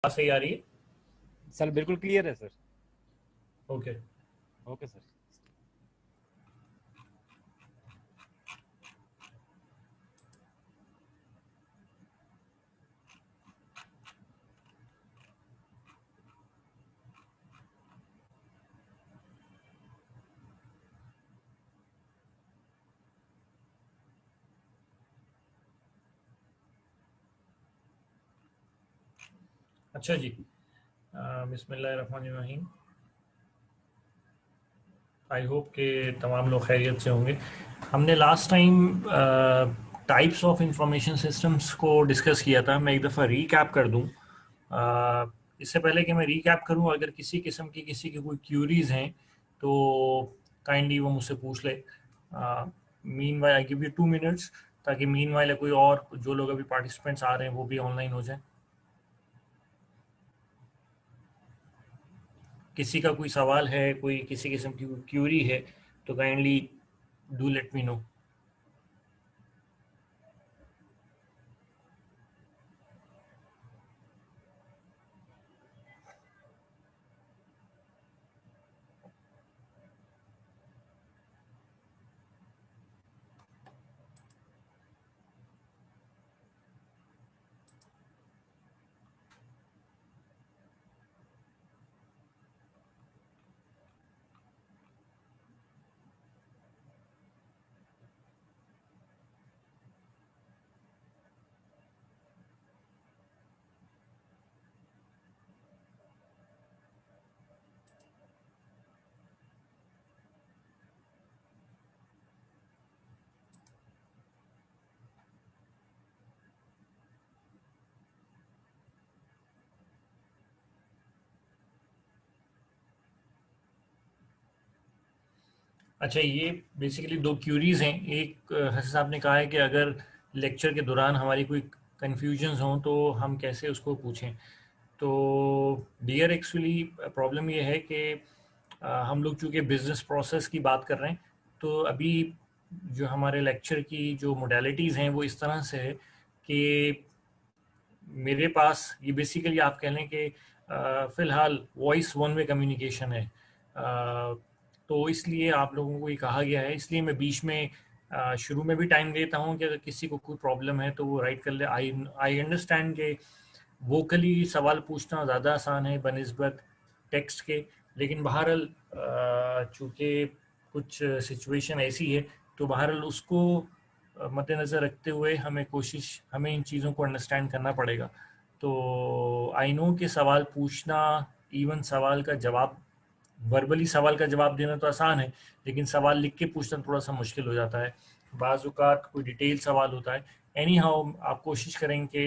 सही आ रही है? सर बिल्कुल क्लियर है सर। ओके। Okay sir. अच्छा जी। बिस्मिल्लाहिर्रहमानिर्रहीम। आई होप कि तमाम लोग खैरियत से होंगे। हमने last time types of information systems को डिस्कस किया था। मैं एक दफ़ा रीकैप कर दूं। इससे पहले कि मैं रीकैप करूं, अगर किसी किस्म की किसी की कोई क्यूरीज हैं तो काइंडली वो मुझसे पूछ ले। Mean while I give you 2 minutes, ताकि मीन वाइल कोई और जो लोग अभी पार्टिसिपेंट्स आ रहे हैं वो भी ऑनलाइन हो जाए। किसी का कोई सवाल है, कोई किसी किस्म की क्यूरी है, तो kindly do let me know. अच्छा, ये बेसिकली दो क्यूरीज हैं। एक हसन साहब ने कहा है कि अगर लेक्चर के दौरान हमारी कोई कन्फ्यूजन्स हों तो हम कैसे उसको पूछें। तो डियर, एक्चुअली प्रॉब्लम ये है कि हम लोग चूँकि बिजनेस प्रोसेस की बात कर रहे हैं, तो अभी जो हमारे लेक्चर की जो मोडेलिटीज़ हैं वो इस तरह से है कि मेरे पास ये बेसिकली आप कह लें कि फ़िलहाल वॉइस वन वे कम्युनिकेशन है। तो इसलिए आप लोगों को ये कहा गया है, इसलिए मैं बीच में शुरू में भी टाइम देता हूँ कि अगर किसी को कोई प्रॉब्लम है तो वो राइट कर ले। आई आई अंडरस्टैंड कि वोकली सवाल पूछना ज़्यादा आसान है बनिस्बत टेक्स्ट के, लेकिन बहरहाल चूँकि कुछ सिचुएशन ऐसी है, तो बहरहाल उसको मद्देनज़र रखते हुए हमें इन चीज़ों को अंडरस्टैंड करना पड़ेगा। तो आई नो कि सवाल पूछना, इवन सवाल का जवाब, वर्बली सवाल का जवाब देना तो आसान है, लेकिन सवाल लिख के पूछना थोड़ा सा मुश्किल हो जाता है। बाज़ औक़ात कोई डिटेल सवाल होता है। एनी हाउ, आप कोशिश करें कि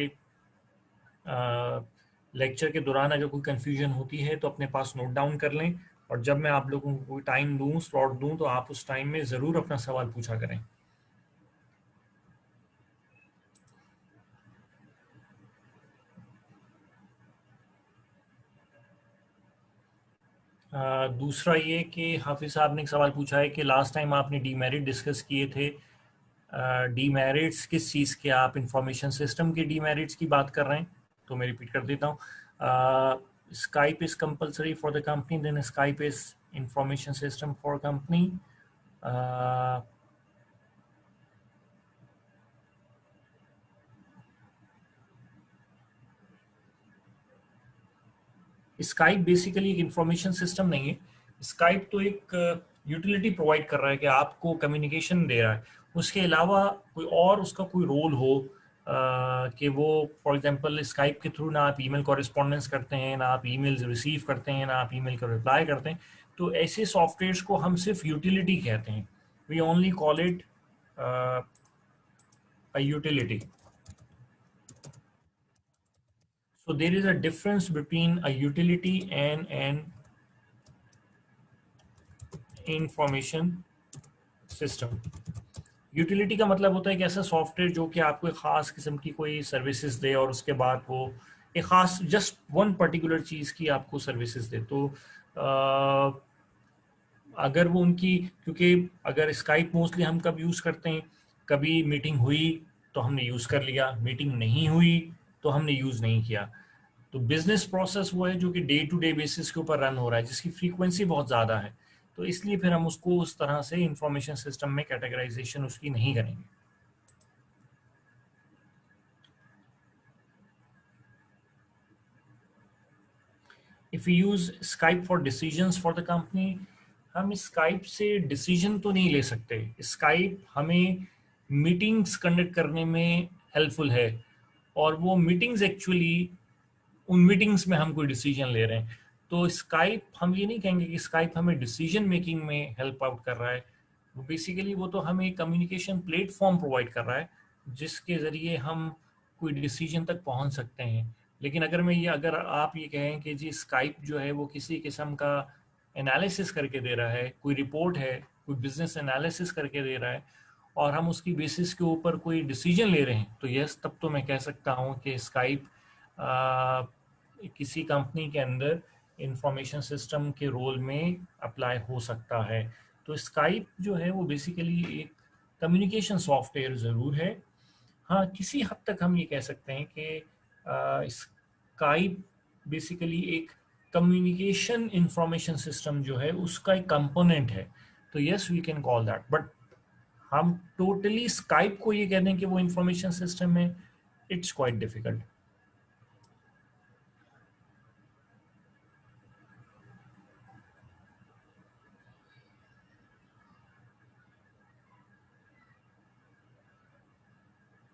लेक्चर के दौरान अगर कोई कन्फ्यूजन होती है तो अपने पास नोट डाउन कर लें, और जब मैं आप लोगों को कोई टाइम दूं, स्लॉट दूं, तो आप उस टाइम में ज़रूर अपना सवाल पूछा करें। दूसरा ये कि हाफिज़ साहब ने एक सवाल पूछा है कि लास्ट टाइम आपने डीमेरिट डिस्कस किए थे। डीमेरिट्स किस चीज़ के? आप इंफॉर्मेशन सिस्टम के डीमेरिट्स की बात कर रहे हैं? तो मैं रिपीट कर देता हूँ। Skype is compulsory for the company, then Skype is information system for company. Skype basically एक इंफॉर्मेशन सिस्टम नहीं है। स्काइप तो एक यूटिलिटी प्रोवाइड कर रहा है कि आपको कम्युनिकेशन दे रहा है। उसके अलावा कोई और उसका कोई रोल हो, कि वो फॉर एग्जांपल स्काइप के थ्रू ना आप ईमेल कॉरेस्पॉन्डेंस करते हैं, ना आप ईमेल्स रिसीव करते हैं, ना आप ईमेल का रिप्लाई करते हैं, तो ऐसे सॉफ्टवेयर्स को हम सिर्फ यूटिलिटी कहते हैं। We only call it a utility. So there is a difference between a utility and an information system. Utility का मतलब होता है कि ऐसा सॉफ्टवेयर जो कि आपको एक ख़ास किस्म की कोई सर्विसेज दे, और उसके बाद वो एक ख़ास जस्ट वन पर्टिकुलर चीज़ की आपको सर्विसेज दे। तो अगर वो उनकी, क्योंकि अगर स्काइप मोस्टली हम कब यूज़ करते हैं, कभी मीटिंग हुई तो हमने यूज़ कर लिया, मीटिंग नहीं हुई तो हमने यूज़ नहीं किया। तो बिजनेस प्रोसेस वो है जो कि डे टू डे बेसिस के ऊपर रन हो रहा है, जिसकी फ्रीक्वेंसी बहुत ज़्यादा है, तो इसलिए फिर हम उसको उस तरह से इंफॉर्मेशन सिस्टम में कैटेगराइजेशन उसकी नहीं करेंगे। If you use Skype for decisions for the company, हम स्काइप से डिसीजन तो नहीं ले सकते। स्काइप हमें मीटिंग्स कंडक्ट करने में हेल्पफुल है, और वो मीटिंग्स एक्चुअली उन मीटिंग्स में हम कोई डिसीजन ले रहे हैं। तो स्काइप, हम ये नहीं कहेंगे कि स्काइप हमें डिसीजन मेकिंग में हेल्प आउट कर रहा है। वो बेसिकली वो तो हमें कम्युनिकेशन प्लेटफॉर्म प्रोवाइड कर रहा है जिसके ज़रिए हम कोई डिसीजन तक पहुंच सकते हैं। लेकिन अगर आप ये कहें कि जी स्काइप जो है वो किसी किस्म का एनालिसिस करके दे रहा है, कोई रिपोर्ट है, कोई बिजनेस एनालिसिस करके दे रहा है, और हम उसकी बेसिस के ऊपर कोई डिसीजन ले रहे हैं, तो यस, तब तो मैं कह सकता हूँ कि स्काइप किसी कंपनी के अंदर इंफॉर्मेशन सिस्टम के रोल में अप्लाई हो सकता है। तो स्काइप जो है वो बेसिकली एक कम्युनिकेशन सॉफ्टवेयर ज़रूर है। हाँ, किसी हद तक हम ये कह सकते हैं कि स्काइप बेसिकली एक कम्युनिकेशन इंफॉर्मेशन सिस्टम जो है उसका एक कंपोनेंट है। तो yes, we can call that, but हम टोटली स्काइप को ये कह दें कि वो इंफॉर्मेशन सिस्टम है, इट्स क्वाइट डिफिकल्ट।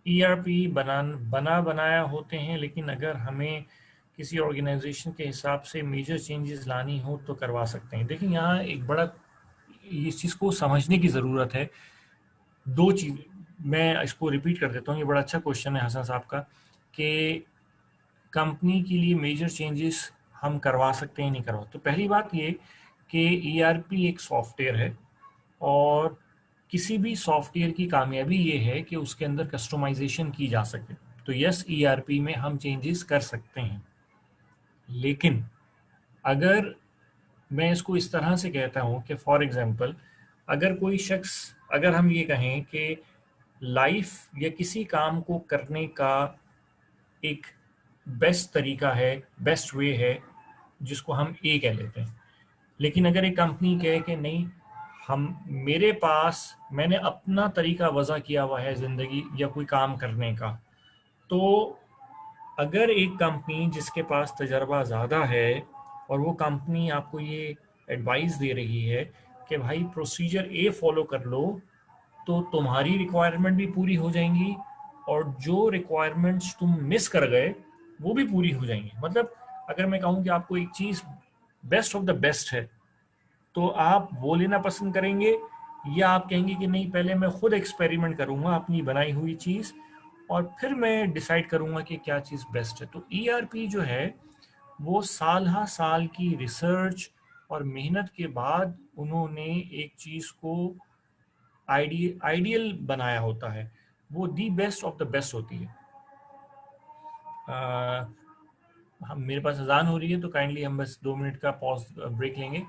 ईआरपी बना बनाया होते हैं, लेकिन अगर हमें किसी ऑर्गेनाइजेशन के हिसाब से मेजर चेंजेस लानी हो तो करवा सकते हैं। देखिए, यहाँ एक बड़ा इस चीज़ को समझने की ज़रूरत है। दो चीज़ मैं इसको रिपीट कर देता हूँ, ये बड़ा अच्छा क्वेश्चन है हसन साहब का, कि कंपनी के लिए मेजर चेंजेस हम करवा सकते हैं नहीं करवा। तो पहली बात ये कि ईआरपी एक सॉफ्टवेयर है, और किसी भी सॉफ्टवेयर की कामयाबी ये है कि उसके अंदर कस्टमाइजेशन की जा सके। तो यस, ईआरपी में हम चेंजेस कर सकते हैं, लेकिन अगर मैं इसको इस तरह से कहता हूँ कि फॉर एग्जांपल, अगर कोई शख्स, अगर हम ये कहें कि लाइफ या किसी काम को करने का एक बेस्ट तरीका है, बेस्ट वे है, जिसको हम ए कह लेते हैं, लेकिन अगर एक कंपनी कहे कि नहीं, हम मेरे पास मैंने अपना तरीका वज़ा किया हुआ है ज़िंदगी या कोई काम करने का, तो अगर एक कंपनी जिसके पास तजर्बा ज़्यादा है और वो कंपनी आपको ये एडवाइस दे रही है कि भाई प्रोसीजर ए फॉलो कर लो, तो तुम्हारी रिक्वायरमेंट भी पूरी हो जाएंगी, और जो रिक्वायरमेंट्स तुम मिस कर गए वो भी पूरी हो जाएंगी। मतलब अगर मैं कहूँ कि आपको एक चीज़ बेस्ट ऑफ द बेस्ट है, तो आप वो लेना पसंद करेंगे, या आप कहेंगे कि नहीं, पहले मैं खुद एक्सपेरिमेंट करूंगा अपनी बनाई हुई चीज़, और फिर मैं डिसाइड करूंगा कि क्या चीज़ बेस्ट है। तो ईआरपी जो है वो साल हा साल की रिसर्च और मेहनत के बाद उन्होंने एक चीज़ को आइडियल बनाया होता है, वो the best of the best होती है। आ, हम मेरे पास अजान हो रही है, तो काइंडली हम बस 2 मिनट का पॉज ब्रेक लेंगे।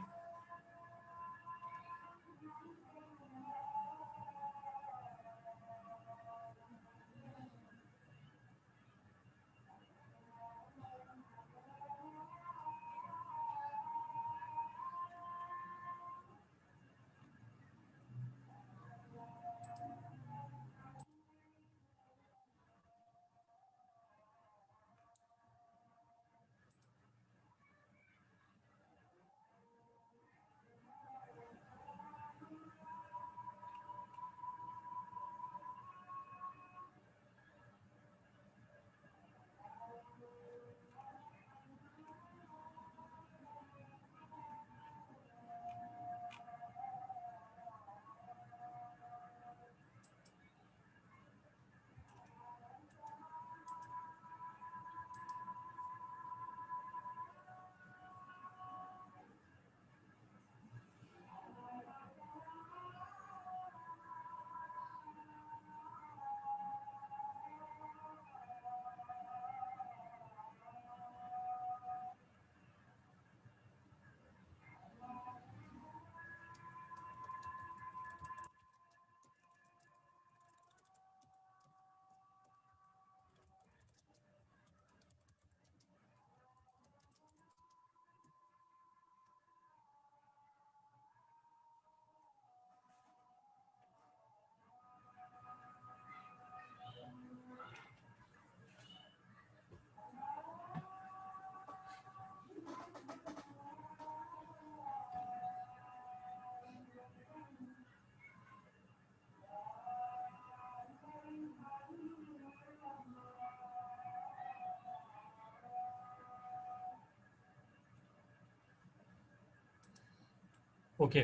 ओके,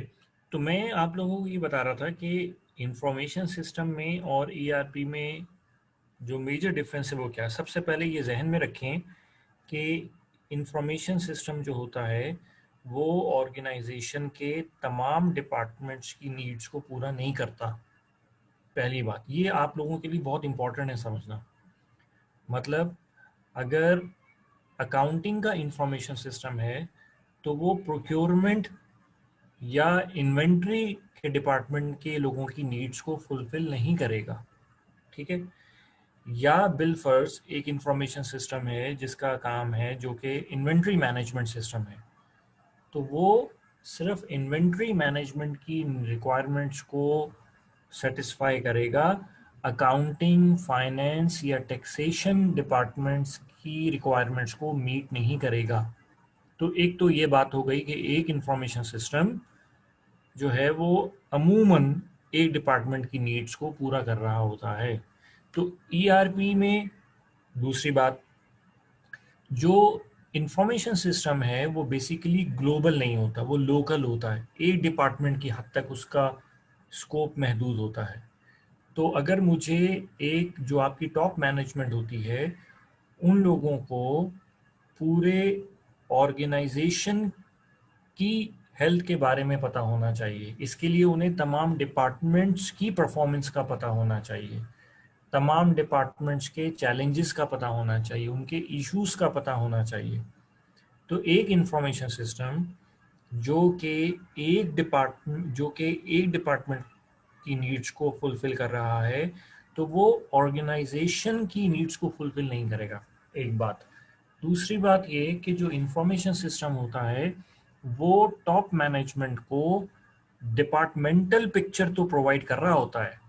तो मैं आप लोगों को ये बता रहा था कि इंफॉर्मेशन सिस्टम में और ईआरपी में जो मेजर डिफरेंस है वो क्या है। सबसे पहले ये जहन में रखें कि इंफॉर्मेशन सिस्टम जो होता है वो ऑर्गेनाइजेशन के तमाम डिपार्टमेंट्स की नीड्स को पूरा नहीं करता। पहली बात ये आप लोगों के लिए बहुत इंपॉर्टेंट है समझना। मतलब अगर अकाउंटिंग का इंफॉर्मेशन सिस्टम है तो वो प्रोक्योरमेंट या इन्वेंट्री के डिपार्टमेंट के लोगों की नीड्स को फुलफिल नहीं करेगा, ठीक है। या बिलफर्स एक इंफॉर्मेशन सिस्टम है जिसका काम है जो कि इन्वेंट्री मैनेजमेंट सिस्टम है, तो वो सिर्फ इन्वेंट्री मैनेजमेंट की रिक्वायरमेंट्स को सेटिस्फाई करेगा, अकाउंटिंग फाइनेंस या टैक्सेशन डिपार्टमेंट्स की रिक्वायरमेंट्स को मीट नहीं करेगा। तो एक तो ये बात हो गई कि एक इंफॉर्मेशन सिस्टम जो है वो अमूमन एक डिपार्टमेंट की नीड्स को पूरा कर रहा होता है। तो ईआरपी में दूसरी बात, जो इंफॉर्मेशन सिस्टम है वो बेसिकली ग्लोबल नहीं होता, वो लोकल होता है, एक डिपार्टमेंट की हद तक उसका स्कोप महदूद होता है। तो अगर मुझे एक जो आपकी टॉप मैनेजमेंट होती है उन लोगों को पूरे ऑर्गेनाइजेशन की हेल्थ के बारे में पता होना चाहिए, इसके लिए उन्हें तमाम डिपार्टमेंट्स की परफॉर्मेंस का पता होना चाहिए, तमाम डिपार्टमेंट्स के चैलेंजेस का पता होना चाहिए, उनके इश्यूज का पता होना चाहिए। तो एक इंफॉर्मेशन सिस्टम जो कि एक डिपार्टमेंट की नीड्स को फुलफिल कर रहा है तो वो ऑर्गेनाइजेशन की नीड्स को फुलफिल नहीं करेगा, एक बात। दूसरी बात ये कि जो इंफॉर्मेशन सिस्टम होता है वो टॉप मैनेजमेंट को डिपार्टमेंटल पिक्चर तो प्रोवाइड कर रहा होता है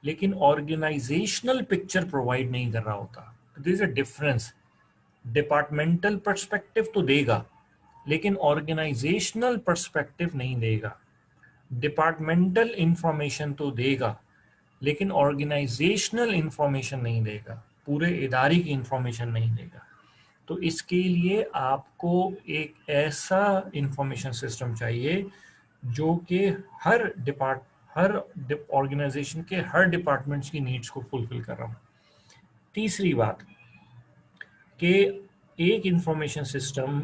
लेकिन ऑर्गेनाइजेशनल पिक्चर प्रोवाइड नहीं कर रहा होता। This is a difference. Departmental perspective तो देगा लेकिन ऑर्गेनाइजेशनल पर्सपेक्टिव नहीं देगा। डिपार्टमेंटल इंफॉर्मेशन तो देगा लेकिन ऑर्गेनाइजेशनल इंफॉर्मेशन नहीं देगा, पूरे इदारे की इंफॉर्मेशन नहीं देगा। तो इसके लिए आपको एक ऐसा इंफॉर्मेशन सिस्टम चाहिए जो कि हर ऑर्गेनाइजेशन के हर डिपार्टमेंट्स की नीड्स को फुलफिल कर रहा हो। तीसरी बात कि एक इंफॉर्मेशन सिस्टम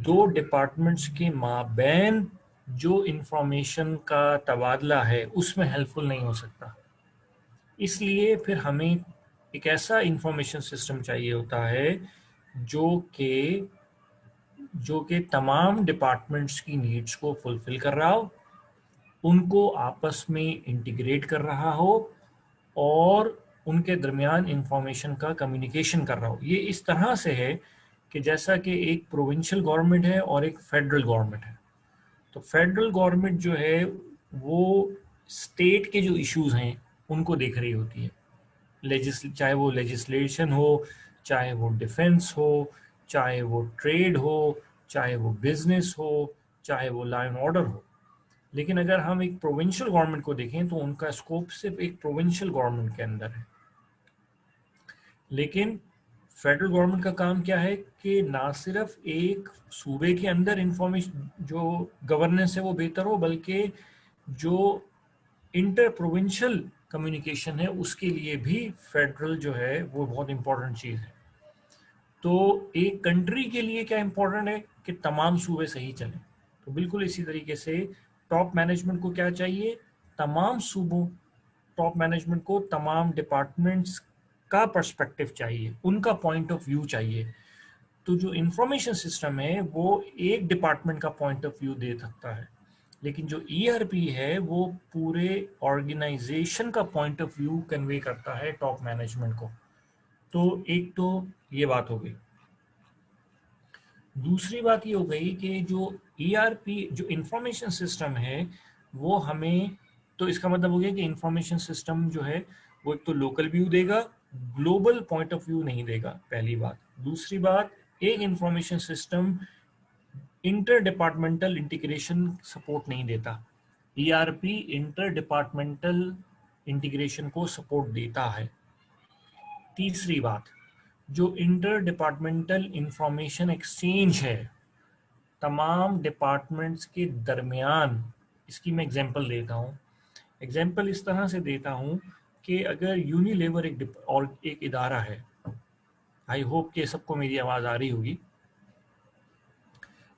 दो डिपार्टमेंट्स के माबैन जो इंफॉर्मेशन का तबादला है उसमें हेल्पफुल नहीं हो सकता। इसलिए फिर हमें एक ऐसा इंफॉर्मेशन सिस्टम चाहिए होता है जो कि तमाम डिपार्टमेंट्स की नीड्स को फुलफिल कर रहा हो, उनको आपस में इंटीग्रेट कर रहा हो और उनके दरमियान इंफॉर्मेशन का कम्युनिकेशन कर रहा हो। ये इस तरह से है कि जैसा कि एक प्रोविंशियल गवर्नमेंट है और एक फेडरल गवर्नमेंट है। तो फेडरल गवर्नमेंट जो है वो स्टेट के जो इश्यूज हैं उनको देख रही होती है, चाहे वो लेजिस्लेशन हो, चाहे वो डिफेंस हो, चाहे वो ट्रेड हो, चाहे वो बिजनेस हो, चाहे वो लॉ एंड ऑर्डर हो। लेकिन अगर हम एक प्रोविंशियल गवर्नमेंट को देखें तो उनका स्कोप सिर्फ एक प्रोविंशियल गवर्नमेंट के अंदर है। लेकिन फेडरल गवर्नमेंट का काम क्या है कि ना सिर्फ एक सूबे के अंदर इंफॉर्मेशन जो गवर्नेंस है वो बेहतर हो, बल्कि जो इंटर प्रोविंशियल कम्युनिकेशन है उसके लिए भी फेडरल जो है वो बहुत इंपॉर्टेंट चीज़ है। तो एक कंट्री के लिए क्या इंपॉर्टेंट है कि तमाम सूबे सही चलें। तो बिल्कुल इसी तरीके से टॉप मैनेजमेंट को क्या चाहिए, तमाम सूबों टॉप मैनेजमेंट को तमाम डिपार्टमेंट्स का पर्सपेक्टिव चाहिए, उनका पॉइंट ऑफ व्यू चाहिए। तो जो इंफॉर्मेशन सिस्टम है वो एक डिपार्टमेंट का पॉइंट ऑफ व्यू दे सकता है, लेकिन जो ईआरपी है वो पूरे ऑर्गेनाइजेशन का पॉइंट ऑफ व्यू कन्वे करता है टॉप मैनेजमेंट को। तो एक तो ये बात हो गई। दूसरी बात ये हो गई कि जो ईआरपी जो इंफॉर्मेशन सिस्टम है वो हमें, तो इसका मतलब हो गया कि इंफॉर्मेशन सिस्टम जो है वो एक तो लोकल व्यू देगा, ग्लोबल पॉइंट ऑफ व्यू नहीं देगा, पहली बात। दूसरी बात, एक information system inter departmental integration support नहीं देता। ईआरपी इंटर डिपार्टमेंटल इंटीग्रेशन को सपोर्ट देता है। तीसरी बात, जो इंटर डिपार्टमेंटल इंफॉर्मेशन एक्सचेंज है तमाम डिपार्टमेंट्स के दरमियान इसकी मैं एग्जांपल देता हूँ। एग्जांपल इस तरह से देता हूँ कि अगर यूनिलीवर एक इदारा है, आई होप कि सबको मेरी आवाज़ आ रही होगी।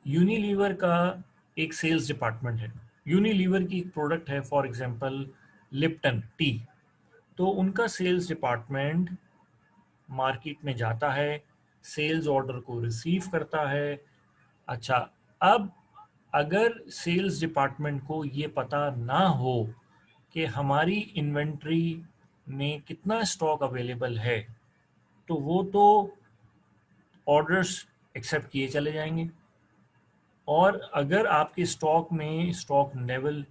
यूनिलीवर का एक सेल्स डिपार्टमेंट है, यूनिलीवर की एक प्रोडक्ट है फॉर एग्जांपल लिप्टन टी, तो उनका सेल्स डिपार्टमेंट मार्केट में जाता है, सेल्स ऑर्डर को रिसीव करता है। अच्छा, अब अगर सेल्स डिपार्टमेंट को ये पता ना हो कि हमारी इन्वेंट्री में कितना स्टॉक अवेलेबल है, तो वो तो ऑर्डर्स एक्सेप्ट किए चले जाएंगे, और अगर आपके स्टॉक में स्टॉक लेवल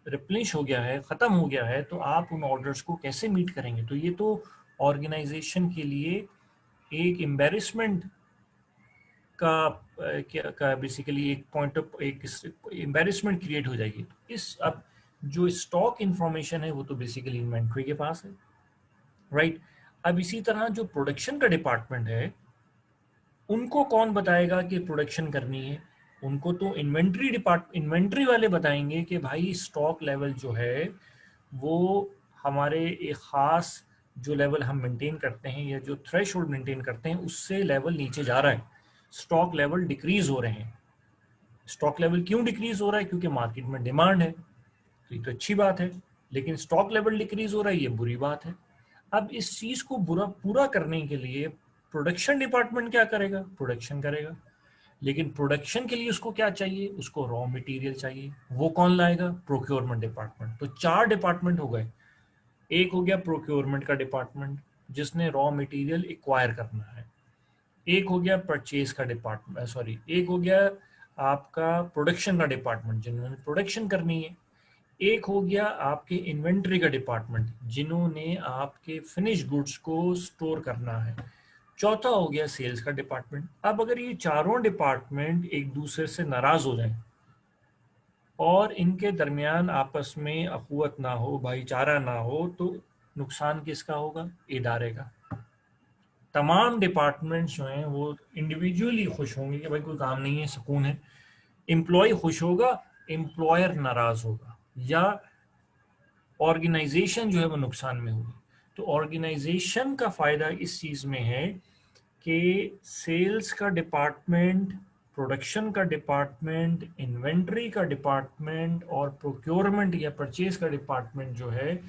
रिप्लेनिश हो गया है, ख़त्म हो गया है, तो आप उन ऑर्डर्स को कैसे मीट करेंगे? तो ये तो ऑर्गेनाइजेशन के लिए एक एम्बेरसमेंट का बेसिकली एक पॉइंट ऑफ एक एम्बेरसमेंट क्रिएट हो जाएगी। इस अब जो स्टॉक इंफॉर्मेशन है वो तो बेसिकली इन्वेंट्री के पास है, राइट? अब इसी तरह जो प्रोडक्शन का डिपार्टमेंट है, उनको कौन बताएगा कि प्रोडक्शन करनी है? उनको तो इन्वेंट्री वाले बताएंगे कि भाई स्टॉक लेवल जो है वो हमारे एक ख़ास जो लेवल हम मेंटेन करते हैं या जो थ्रेशोल्ड मेंटेन करते हैं उससे लेवल नीचे जा रहा है, स्टॉक लेवल डिक्रीज हो रहे हैं। स्टॉक लेवल क्यों डिक्रीज हो रहा है? क्योंकि मार्केट में डिमांड है, तो ये तो अच्छी बात है। लेकिन स्टॉक लेवल डिक्रीज हो रहा है, ये बुरी बात है। अब इस चीज को पूरा करने के लिए प्रोडक्शन डिपार्टमेंट क्या करेगा? प्रोडक्शन करेगा। लेकिन प्रोडक्शन के लिए उसको क्या चाहिए? उसको रॉ मटेरियल चाहिए। वो कौन लाएगा? Procurement department. तो 4 डिपार्टमेंट हो गए। एक हो गया प्रोक्योरमेंट का डिपार्टमेंट जिसने रॉ मटेरियल एक्वायर करना है, एक हो गया परचेज का डिपार्टमेंट, सॉरी, एक हो गया आपका प्रोडक्शन का डिपार्टमेंट जिन्होंने प्रोडक्शन करनी है, एक हो गया आपके इन्वेंट्री का डिपार्टमेंट जिन्होंने आपके फिनिश गुड्स को स्टोर करना है, चौथा हो गया सेल्स का डिपार्टमेंट। अब अगर ये चारों डिपार्टमेंट एक दूसरे से नाराज हो जाएं और इनके दरमियान आपस में अखुवत ना हो, भाईचारा ना हो, तो नुकसान किसका होगा? इदारे का। तमाम डिपार्टमेंट्स जो हैं वो इंडिविजुअली खुश होंगे कि भाई कोई काम नहीं है, सुकून है। एम्प्लॉय खुश होगा, एम्प्लॉयर नाराज होगा, या ऑर्गेनाइजेशन जो है वो नुकसान में होगी। तो ऑर्गेनाइजेशन का फायदा इस चीज में है कि सेल्स का डिपार्टमेंट, प्रोडक्शन का डिपार्टमेंट, इन्वेंट्री का डिपार्टमेंट और प्रोक्योरमेंट या परचेज का डिपार्टमेंट जो है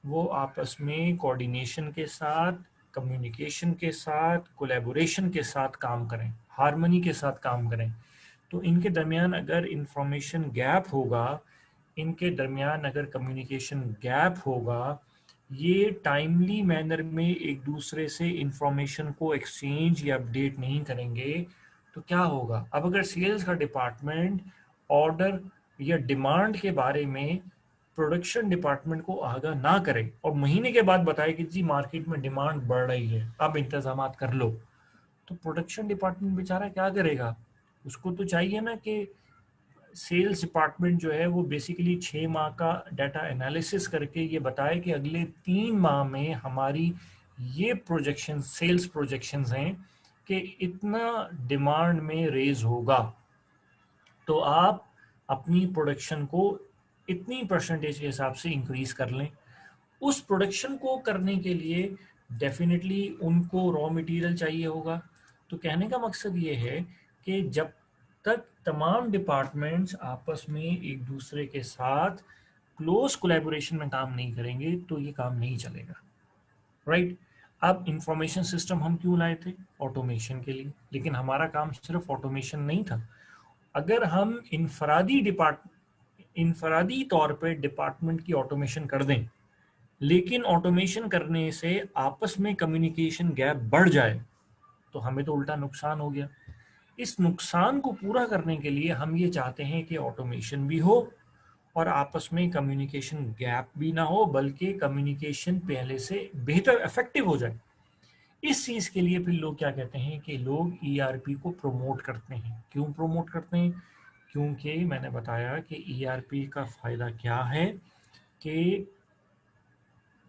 वो आपस में कोऑर्डिनेशन के साथ, कम्युनिकेशन के साथ, कोलैबोरेशन के साथ काम करें, हार्मनी के साथ काम करें। तो इनके दरमियान अगर इंफॉर्मेशन गैप होगा, इनके दरमियान अगर कम्युनिकेशन गैप होगा, ये टाइमली मैनर में एक दूसरे से इंफॉर्मेशन को एक्सचेंज या अपडेट नहीं करेंगे, तो क्या होगा? अब अगर सेल्स का डिपार्टमेंट ऑर्डर या डिमांड के बारे में प्रोडक्शन डिपार्टमेंट को आगाह ना करे और महीने के बाद बताए कि जी मार्केट में डिमांड बढ़ रही है, अब इंतजाम कर लो, तो प्रोडक्शन डिपार्टमेंट बेचारा क्या करेगा? उसको तो चाहिए ना कि सेल्स डिपार्टमेंट जो है वो बेसिकली 6 माह का डाटा एनालिसिस करके ये बताए कि अगले 3 माह में हमारी ये प्रोजेक्शन, सेल्स प्रोजेक्शंस हैं कि इतना डिमांड में रेज होगा, तो आप अपनी प्रोडक्शन को इतनी परसेंटेज के हिसाब से इंक्रीज कर लें। उस प्रोडक्शन को करने के लिए डेफिनेटली उनको रॉ मटेरियल चाहिए होगा। तो कहने का मकसद ये है कि जब तक तमाम डिपार्टमेंट्स आपस में एक दूसरे के साथ क्लोज कोलैबोरेशन में काम नहीं करेंगे तो ये काम नहीं चलेगा, राइट? अब इंफॉर्मेशन सिस्टम हम क्यों लाए थे? ऑटोमेशन के लिए। लेकिन हमारा काम सिर्फ ऑटोमेशन नहीं था। अगर हम इंफरादी तौर पे डिपार्टमेंट की ऑटोमेशन कर दें, लेकिन ऑटोमेशन करने से आपस में कम्युनिकेशन गैप बढ़ जाए, तो हमें तो उल्टा नुकसान हो गया। इस नुकसान को पूरा करने के लिए हम ये चाहते हैं कि ऑटोमेशन भी हो और आपस में कम्युनिकेशन गैप भी ना हो, बल्कि कम्युनिकेशन पहले से बेहतर इफेक्टिव हो जाए। इस चीज के लिए फिर लोग क्या कहते हैं कि लोग ईआरपी को प्रमोट करते हैं। क्यों प्रमोट करते हैं? क्योंकि मैंने बताया कि ईआरपी का फायदा क्या है कि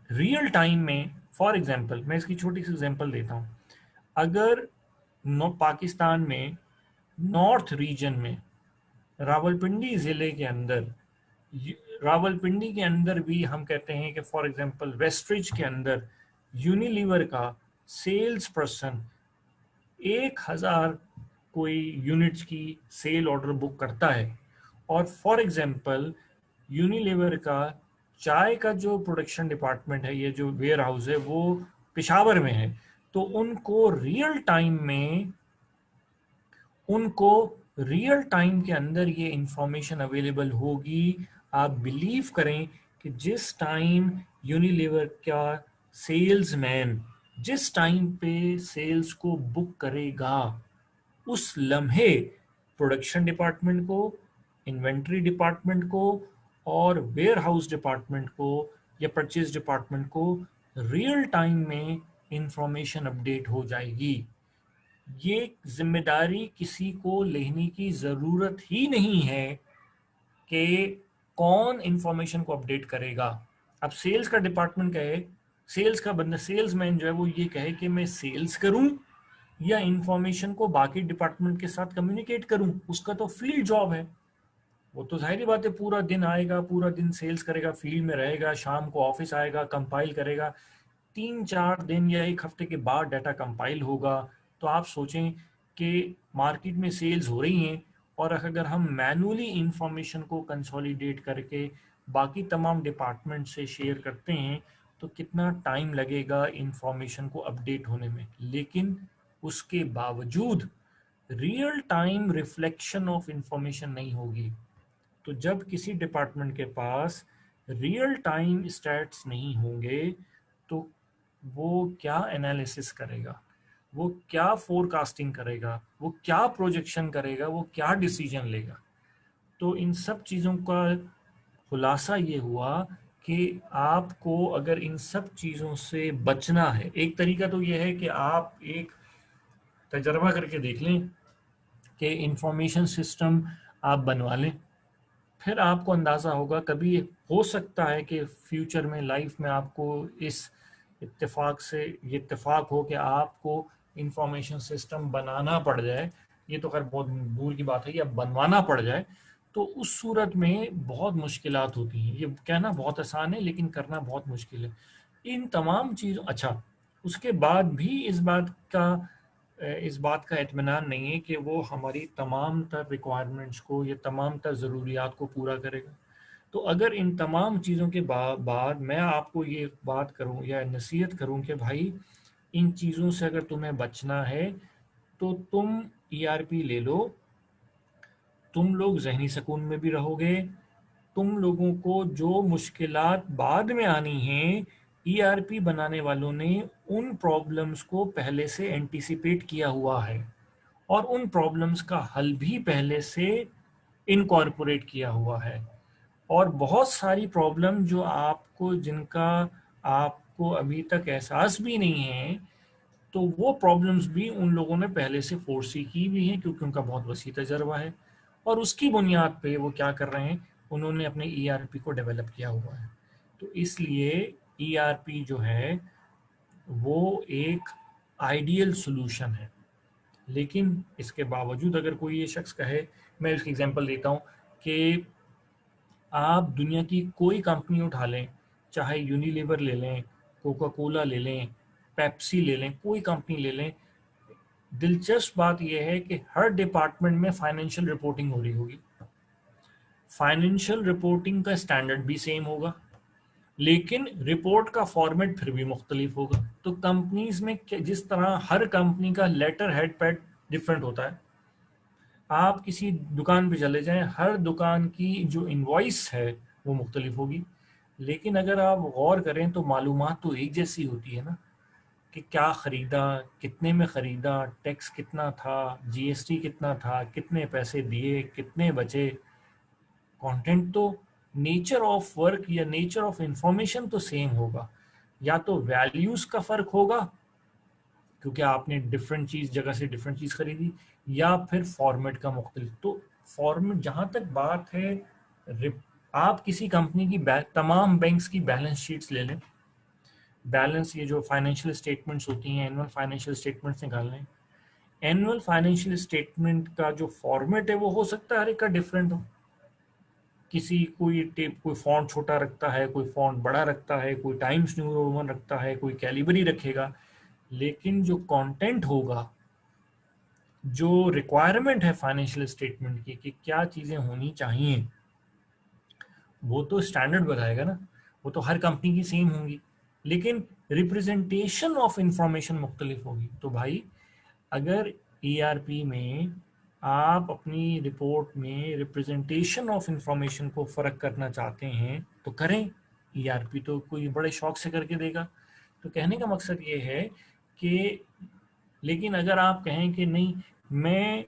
रियल टाइम में, फॉर एग्जांपल मैं इसकी छोटी सी एग्जांपल देता हूँ। अगर पाकिस्तान में नॉर्थ रीजन में रावलपिंडी ज़िले के अंदर रावलपिंडी के अंदर भी हम कहते हैं कि फॉर एग्जांपल वेस्टरिज के अंदर यूनिलीवर का सेल्स पर्सन 1000 कोई यूनिट्स की सेल ऑर्डर बुक करता है, और फॉर एग्जांपल यूनिलीवर का चाय का जो प्रोडक्शन डिपार्टमेंट है, ये जो वेयर हाउस है, वो पेशावर में है, तो उनको रियल टाइम के अंदर ये इंफॉर्मेशन अवेलेबल होगी। आप बिलीव करें कि जिस टाइम यूनिलीवर का सेल्समैन जिस टाइम पे सेल्स को बुक करेगा, उस लम्हे प्रोडक्शन डिपार्टमेंट को, इन्वेंट्री डिपार्टमेंट को और वेयर हाउस डिपार्टमेंट को या परचेज डिपार्टमेंट को रियल टाइम में इंफॉर्मेशन अपडेट हो जाएगी। ये जिम्मेदारी किसी को लेने की ज़रूरत ही नहीं है कि कौन इंफॉर्मेशन को अपडेट करेगा। अब सेल्स का डिपार्टमेंट कहे, सेल्स का बंदा, सेल्समैन जो है वो ये कहे कि मैं सेल्स करूं या इंफॉर्मेशन को बाकी डिपार्टमेंट के साथ कम्युनिकेट करूं, उसका तो फील्ड जॉब है। वो तो जाहिर बात है पूरा दिन आएगा, पूरा दिन सेल्स करेगा, फील्ड में रहेगा, शाम को ऑफिस आएगा, कंपाइल करेगा, 3-4 दिन या एक हफ्ते के बाद डाटा कंपाइल होगा। तो आप सोचें कि मार्केट में सेल्स हो रही हैं, और अगर हम मैनुअली इंफॉर्मेशन को कंसोलिडेट करके बाकी तमाम डिपार्टमेंट से शेयर करते हैं तो कितना टाइम लगेगा इंफॉर्मेशन को अपडेट होने में। लेकिन उसके बावजूद real time reflection of information नहीं होगी। तो जब किसी डिपार्टमेंट के पास रियल टाइम स्टैट्स नहीं होंगे तो वो क्या एनालिसिस करेगा, वो क्या फोरकास्टिंग करेगा, वो क्या प्रोजेक्शन करेगा, वो क्या डिसीजन लेगा। तो इन सब चीज़ों का खुलासा ये हुआ कि आपको अगर इन सब चीज़ों से बचना है, एक तरीका तो ये है कि आप एक तजर्बा करके देख लें कि इंफॉर्मेशन सिस्टम आप बनवा लें, फिर आपको अंदाज़ा होगा। कभी हो सकता है कि फ्यूचर में लाइफ में आपको इस इत्तेफाक हो कि आपको इंफॉर्मेशन सिस्टम बनाना पड़ जाए, ये तो खैर बहुत दूर की बात है, या बनवाना पड़ जाए, तो उस सूरत में बहुत मुश्किलात होती हैं। ये कहना बहुत आसान है लेकिन करना बहुत मुश्किल है। इन तमाम चीज़ों, अच्छा, उसके बाद भी इस बात का इत्मीनान नहीं है कि वो हमारी तमाम तर रिक्वायरमेंट्स को या तमाम तर ज़रूरियात को पूरा करेगा। तो अगर इन तमाम चीज़ों के बाद मैं आपको ये बात करूं या नसीहत करूं कि भाई इन चीज़ों से अगर तुम्हें बचना है तो तुम ईआरपी ले लो, तुम लोग जहनी सुकून में भी रहोगे। तुम लोगों को जो मुश्किलात बाद में आनी हैं, ईआरपी बनाने वालों ने उन प्रॉब्लम्स को पहले से एंटीसिपेट किया हुआ है और उन प्रॉब्लम्स का हल भी पहले से इनकॉर्पोरेट किया हुआ है। और बहुत सारी प्रॉब्लम जो आपको जिनका आपको अभी तक एहसास भी नहीं है, तो वो प्रॉब्लम्स भी उन लोगों ने पहले से फोर्सी की भी हैं क्योंकि उनका बहुत वसी तजर्बा है, और उसकी बुनियाद पे वो क्या कर रहे हैं, उन्होंने अपने ईआरपी को डेवलप किया हुआ है। तो इसलिए ईआरपी जो है वो एक आइडियल सॉल्यूशन है। लेकिन इसके बावजूद अगर कोई ये शख्स कहे, मैं इसकी एग्जांपल देता हूँ कि आप दुनिया की कोई कंपनी उठा लें, चाहे यूनिलीवर ले लें, कोका कोला ले लें, पेप्सी ले लें, कोई कंपनी ले लें, दिलचस्प बात यह है कि हर डिपार्टमेंट में फाइनेंशियल रिपोर्टिंग हो रही होगी, फाइनेंशियल रिपोर्टिंग का स्टैंडर्ड भी सेम होगा, लेकिन रिपोर्ट का फॉर्मेट फिर भी मुख्तलिफ होगा। तो कंपनीज में जिस तरह हर कंपनी का लेटर हेड पैड डिफरेंट होता है, आप किसी दुकान पे चले जाएं, हर दुकान की जो इनवॉइस है वो मुख्तलिफ होगी। लेकिन अगर आप गौर करें तो मालूमात तो एक जैसी होती है ना, कि क्या खरीदा, कितने में खरीदा, टैक्स कितना था, जीएसटी कितना था, कितने पैसे दिए, कितने बचे। कंटेंट तो, नेचर ऑफ वर्क या नेचर ऑफ इंफॉर्मेशन तो सेम होगा, या तो वैल्यूज का फर्क होगा क्योंकि आपने डिफरेंट चीज जगह से डिफरेंट चीज खरीदी, या फिर फॉर्मेट का मुख्तलिफ। तो फॉर्मेट, जहां तक बात है, आप किसी कंपनी की तमाम बैंक्स की बैलेंस शीट्स ले लें, बैलेंस, ये जो फाइनेंशियल स्टेटमेंट्स होती हैं, एनुअल फाइनेंशियल स्टेटमेंट्स निकाल लें। एनुअल फाइनेंशियल स्टेटमेंट का जो फॉर्मेट है वो हो सकता है हर एक का डिफरेंट हो। किसी कोई फॉन्ट छोटा रखता है, कोई फॉन्ट बड़ा रखता है, कोई टाइम्स न्यू रोमन रखता है, कोई कैलिबरी रखेगा, लेकिन जो कंटेंट होगा, जो रिक्वायरमेंट है फाइनेंशियल स्टेटमेंट की कि क्या चीजें होनी चाहिए, वो तो स्टैंडर्ड बताएगा ना, वो तो हर कंपनी की सेम होंगी, लेकिन रिप्रेजेंटेशन ऑफ इंफॉर्मेशन मुख्तलिफ होगी। तो भाई अगर ईआरपी में आप अपनी रिपोर्ट में रिप्रेजेंटेशन ऑफ इंफॉर्मेशन को फर्क करना चाहते हैं तो करें, ईआरपी तो कोई बड़े शौक से करके देगा। तो कहने का मकसद ये है कि, लेकिन अगर आप कहें कि नहीं, मैं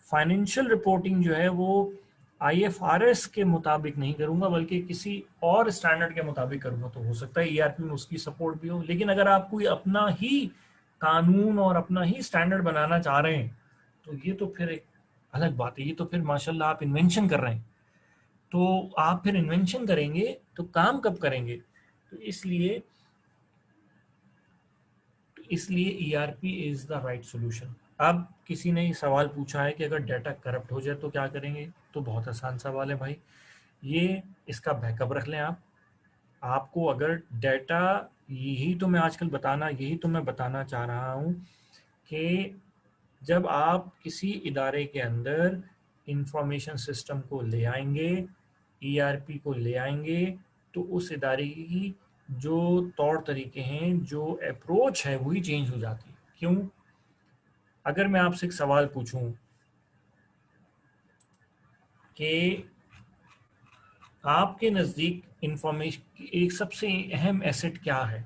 फाइनेंशियल रिपोर्टिंग जो है वो आईएफआरएस के मुताबिक नहीं करूंगा बल्कि किसी और स्टैंडर्ड के मुताबिक करूंगा, तो हो सकता है ईआरपी में उसकी सपोर्ट भी हो। लेकिन अगर आप कोई अपना ही कानून और अपना ही स्टैंडर्ड बनाना चाह रहे हैं तो ये तो फिर एक अलग बात है, ये तो फिर माशाल्लाह आप इन्वेंशन कर रहे हैं। तो आप फिर इन्वेंशन करेंगे तो काम कब करेंगे? तो इसलिए ERP is the right solution. अब किसी ने सवाल पूछा है कि अगर डाटा करप्ट हो जाए तो क्या करेंगे? तो बहुत आसान सवाल है भाई, ये इसका बैकअप रख लें आप। आपको अगर डाटा, यही तो मैं बताना चाह रहा हूँ कि जब आप किसी इदारे के अंदर इंफॉर्मेशन सिस्टम को ले आएंगे, ईआरपी को ले आएंगे, तो उस इदारे की जो तौर तरीके हैं, जो अप्रोच है, वही चेंज हो जाती है। क्यों? अगर मैं आपसे एक सवाल पूछूं कि आपके नज़दीक इंफॉर्मेशन एक सबसे अहम एसेट क्या है,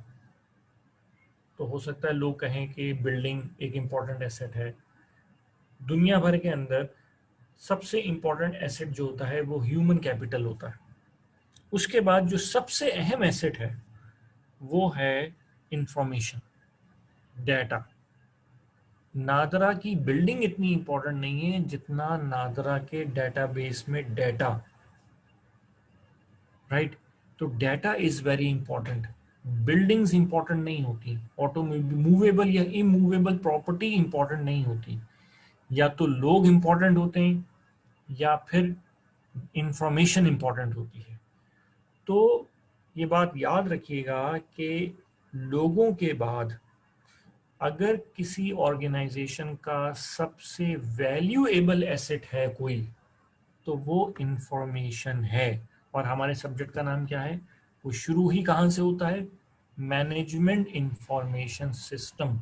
तो हो सकता है लोग कहें कि बिल्डिंग एक इम्पॉर्टेंट एसेट है। दुनिया भर के अंदर सबसे इम्पॉर्टेंट एसेट जो होता है वो ह्यूमन कैपिटल होता है। उसके बाद जो सबसे अहम एसेट है वो है इंफॉर्मेशन, डाटा। नादरा की बिल्डिंग इतनी इंपॉर्टेंट नहीं है जितना नादरा के डेटाबेस में डाटा, राइट? तो data is very important. Buildings important नहीं होती, मूवेबल या इमूवेबल प्रॉपर्टी इंपॉर्टेंट नहीं होती, या तो लोग इंपॉर्टेंट होते हैं या फिर इंफॉर्मेशन इंपॉर्टेंट होती है। तो ये बात याद रखिएगा कि लोगों के बाद अगर किसी ऑर्गेनाइजेशन का सबसे वैल्यूएबल एसेट है कोई, तो वो इंफॉर्मेशन है। और हमारे सब्जेक्ट का नाम क्या है? वो शुरू ही कहाँ से होता है? Management information system.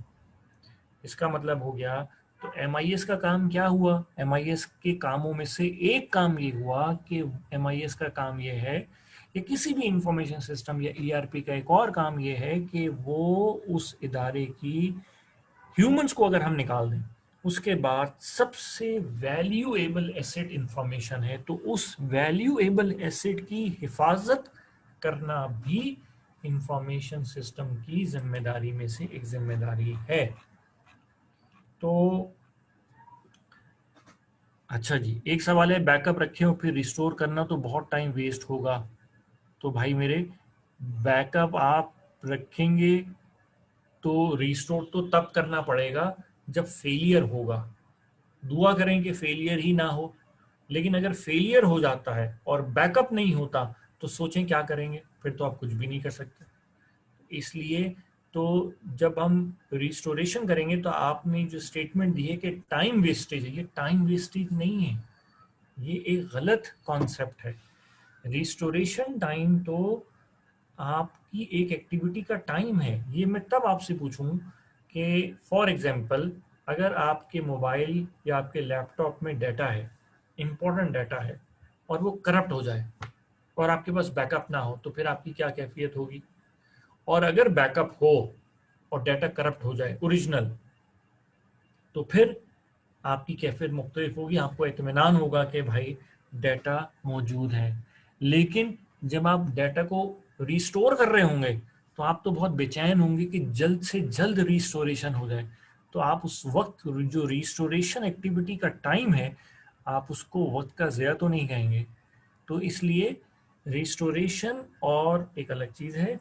इसका मतलब हो गया, तो एमआईएस का काम क्या हुआ? एमआईएस के कामों में से एक काम ये हुआ कि एमआईएस का काम ये है, या किसी भी इंफॉर्मेशन सिस्टम या ईआरपी का एक और काम ये है कि वो उस इदारे की ह्यूमंस को अगर हम निकाल दें, उसके बाद सबसे वैल्यूएबल एसेट इंफॉर्मेशन है, तो उस वैल्यूएबल एसेट की हिफाजत करना भी इंफॉर्मेशन सिस्टम की जिम्मेदारी में से एक जिम्मेदारी है। तो अच्छा जी, एक सवाल है, बैकअप रखे हो फिर रिस्टोर करना तो बहुत टाइम वेस्ट होगा। तो भाई मेरे, बैकअप आप रखेंगे तो रिस्टोर तो तब करना पड़ेगा जब फेलियर होगा। दुआ करें कि फेलियर ही ना हो, लेकिन अगर फेलियर हो जाता है और बैकअप नहीं होता तो सोचें क्या करेंगे? फिर तो आप कुछ भी नहीं कर सकते। इसलिए तो जब हम रिस्टोरेशन करेंगे तो आपने जो स्टेटमेंट दी है कि टाइम वेस्टेज है, ये टाइम वेस्टेज नहीं है, ये एक गलत कॉन्सेप्ट है। रिस्टोरेशन टाइम तो आपकी एक एक्टिविटी का टाइम है। ये मैं तब आपसे पूछूं कि फॉर एग्जांपल अगर आपके मोबाइल या आपके लैपटॉप में डाटा है, इंपॉर्टेंट डाटा है, और वो करप्ट हो जाए और आपके पास बैकअप ना हो, तो फिर आपकी क्या कैफियत होगी? और अगर बैकअप हो और डाटा करप्ट हो जाए ओरिजिनल, तो फिर आपकी कैफियत मुख्तलिफ होगी, आपको इत्मीनान होगा कि भाई डाटा मौजूद है। लेकिन जब आप डाटा को रिस्टोर कर रहे होंगे तो आप तो बहुत बेचैन होंगे कि जल्द से जल्द रिस्टोरेशन हो जाए। तो आप उस वक्त जो रिस्टोरेशन एक्टिविटी का टाइम है, आप उसको वक्त का ज़िया तो नहीं कहेंगे। तो इसलिए रिस्टोरेशन और एक अलग चीज़ है,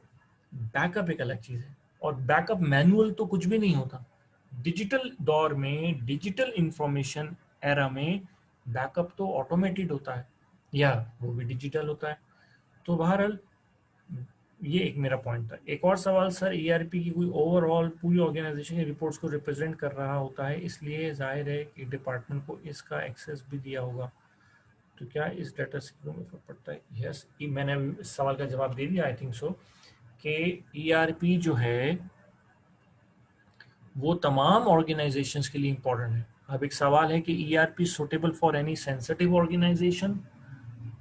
बैकअप एक अलग चीज़ है। और बैकअप मैनुअल तो कुछ भी नहीं होता। डिजिटल दौर में, डिजिटल इंफॉर्मेशन एरा में बैकअप तो ऑटोमेटेड होता है। या वो भी डिजिटल होता है। तो बहरहाल ये एक मेरा पॉइंट था। एक और सवाल सर, ईआरपी की कोई ओवरऑल पूरी ऑर्गेनाइजेशन की रिपोर्ट्स को रिप्रेजेंट कर रहा होता है, इसलिए जाहिर है कि डिपार्टमेंट को इसका एक्सेस भी दिया होगा, तो क्या इस डाटा सीखने में फर्क पड़ता है? यस, मैंने अभी इस सवाल का जवाब दे दिया, आई थिंक सो, कि ईआरपी जो है वो तमाम ऑर्गेनाइजेशंस के लिए इम्पोर्टेंट है। अब एक सवाल है कि ERP suitable for any sensitive organisation,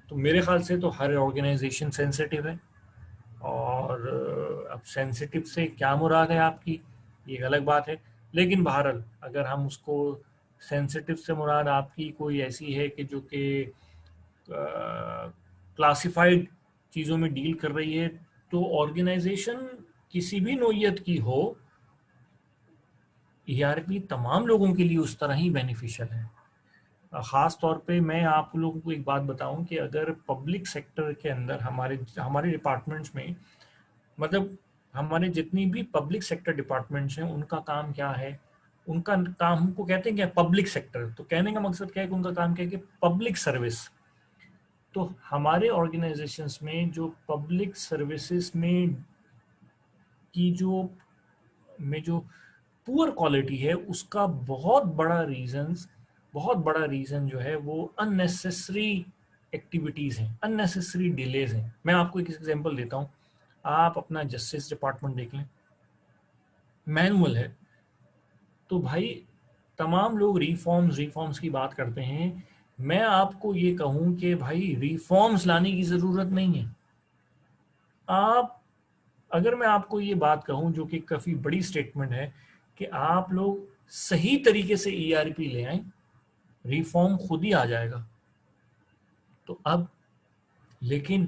तो मेरे ख्याल से तो हर ऑर्गेनाइजेशन सेंसिटिव है। और अब सेंसिटिव से क्या मुराद है आपकी, ये एक अलग बात है। लेकिन बहरहाल अगर हम उसको सेंसिटिव से मुराद आपकी कोई ऐसी है कि जो कि क्लासिफाइड चीज़ों में डील कर रही है, तो ऑर्गेनाइजेशन किसी भी नोयत की हो, ईआरपी तमाम लोगों के लिए उस तरह ही बेनिफिशियल है। ख़ास तौर पे मैं आप लोगों को एक बात बताऊं कि अगर पब्लिक सेक्टर के अंदर हमारे हमारे डिपार्टमेंट्स में, मतलब हमारे जितनी भी पब्लिक सेक्टर डिपार्टमेंट्स हैं, उनका काम क्या है? उनका काम हमको कहते हैं क्या, पब्लिक सेक्टर। तो कहने का मकसद क्या है कि उनका काम क्या है कि पब्लिक सर्विस। तो हमारे ऑर्गेनाइजेशंस में जो पब्लिक सर्विसेज में की जो पुअर क्वालिटी है, उसका बहुत बड़ा रीज़न जो है वो अननेसेसरी एक्टिविटीज़ हैं, अननेसेसरी डिलेज हैं। मैं आपको एक एग्जांपल देता हूँ। आप अपना जस्टिस डिपार्टमेंट देख लें, मैनुअल है, तो भाई तमाम लोग रिफॉर्म्स की बात करते हैं। मैं आपको ये कहूँ कि भाई रिफॉर्म्स लाने की ज़रूरत नहीं है। आप, अगर मैं आपको ये बात कहूँ जो कि काफ़ी बड़ी स्टेटमेंट है, कि आप लोग सही तरीके से ईआरपी ले आए, रिफॉर्म खुद ही आ जाएगा। तो अब लेकिन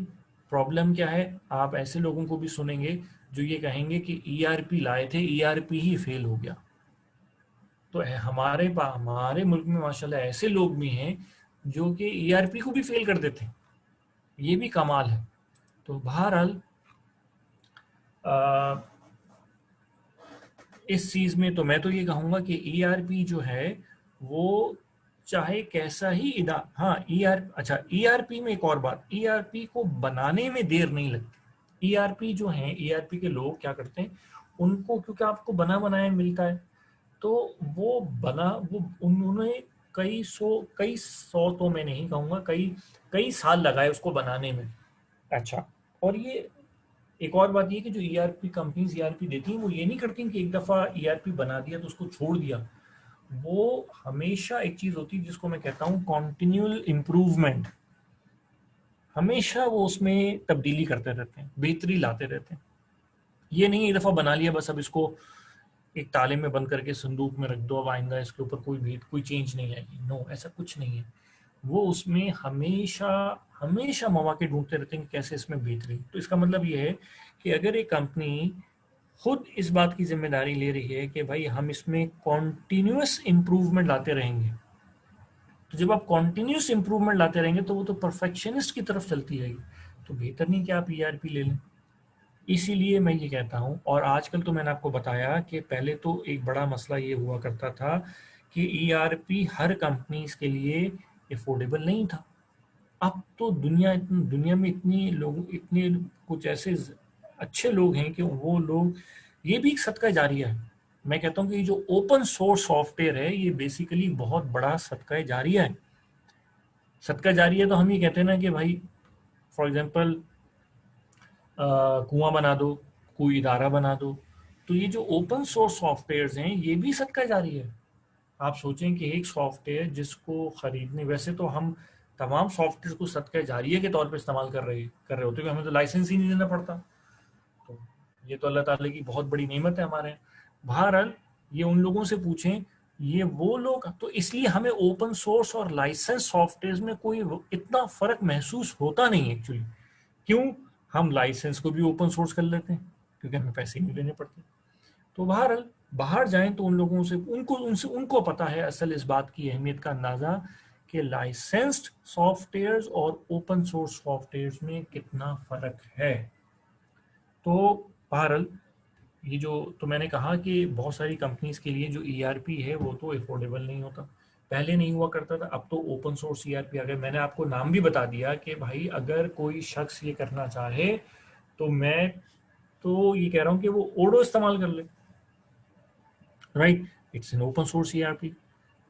प्रॉब्लम क्या है, आप ऐसे लोगों को भी सुनेंगे जो ये कहेंगे कि ईआरपी लाए थे, ईआरपी ही फेल हो गया। तो हमारे मुल्क में माशाल्लाह ऐसे लोग भी हैं जो कि ईआरपी को भी फेल कर देते हैं, ये भी कमाल है। तो बहरहाल इस चीज़ में तो मैं तो ये कहूँगा कि ईआरपी जो है वो चाहे कैसा ही इदा हाँ अच्छा, ईआरपी में एक और बात, ईआरपी को बनाने में देर नहीं लगती। ईआरपी जो है, ईआरपी के लोग क्या करते हैं, उनको क्योंकि आपको बना बनाया मिलता है, तो वो उन्होंने कई सौ तो मैं नहीं कहूँगा, कई कई साल लगाए उसको बनाने में। अच्छा, और ये एक और बात ये कि जो ईआरपी कंपनीज ईआरपी देती हैं, वो ये नहीं करती कि एक दफ़ा ईआरपी बना दिया तो उसको छोड़ दिया। वो हमेशा एक चीज़ होती है जिसको मैं कहता हूँ कॉन्टिन्यूअल इम्प्रूवमेंट, हमेशा वो उसमें तब्दीली करते रहते हैं, बेहतरी लाते रहते हैं। ये नहीं एक दफ़ा बना लिया बस अब इसको एक ताले में बंद करके संदूक में रख दो, अब आइंदा इसके ऊपर कोई चेंज नहीं आएगी। नो, ऐसा कुछ नहीं है। वो उसमें हमेशा हमेशा मौके ढूंढते रहते हैं कि कैसे इसमें बेहतरी। तो इसका मतलब ये है कि अगर एक कंपनी खुद इस बात की जिम्मेदारी ले रही है कि भाई हम इसमें कॉन्टिन्यूस इम्प्रूवमेंट लाते रहेंगे, तो जब आप कॉन्टिन्यूस इम्प्रूवमेंट लाते रहेंगे तो वो तो परफेक्शनिस्ट की तरफ चलती रहेगी। तो बेहतर नहीं कि आप ईआरपी ले लें। इसीलिए मैं ये कहता हूँ, और आजकल तो मैंने आपको बताया कि पहले तो एक बड़ा मसला ये हुआ करता था कि ईआरपी हर कंपनीज के लिए अफोर्डेबल नहीं था। अब तो दुनिया में इतने कुछ ऐसे अच्छे लोग हैं कि वो लोग, ये भी एक सदका जारिया है। मैं कहता हूँ कि ये जो ओपन सोर्स सॉफ्टवेयर है, ये बेसिकली बहुत बड़ा सदका जारिया है। सदका जारिया तो हम ये कहते हैं ना कि भाई फॉर एग्जांपल कुआं बना दो, कोई इदारा बना दो। तो ये जो ओपन सोर्स सॉफ्टवेयर्स हैं, ये भी सदका जारिया है। आप सोचें कि एक सॉफ्टवेयर जिसको खरीदने, वैसे तो हम तमाम सॉफ्टवेयर को सदका जारिया के तौर पे इस्तेमाल कर रहे होते हैं, क्योंकि हमें तो लाइसेंस ही नहीं देना पड़ता। तो ये तो अल्लाह ताला की बहुत बड़ी नेमत है हमारे यहाँ। बहरहाल ये उन लोगों से पूछें, ये वो लोग, तो इसलिए हमें ओपन सोर्स और लाइसेंस सॉफ्टवेयर में कोई इतना फर्क महसूस होता नहीं एक्चुअली। क्यों? हम लाइसेंस को भी ओपन सोर्स कर लेते हैं क्योंकि हमें पैसे नहीं देने पड़ते। तो बहरहाल बाहर जाएं तो उन लोगों से उनको पता है असल इस बात की अहमियत का अंदाज़ा कि लाइसेंस्ड सॉफ्टवेयर्स और ओपन सोर्स सॉफ्टवेयर्स में कितना फ़र्क है। तो बहरहाल ये जो, तो मैंने कहा कि बहुत सारी कंपनीज के लिए जो ईआरपी है वो तो अफोर्डेबल नहीं होता। पहले नहीं हुआ करता था, अब तो ओपन सोर्स ईआरपी आ गया। मैंने आपको नाम भी बता दिया कि भाई अगर कोई शख्स ये करना चाहे तो मैं तो ये कह रहा हूँ कि वो ओडो इस्तेमाल कर ले, right. It's an open source ERP.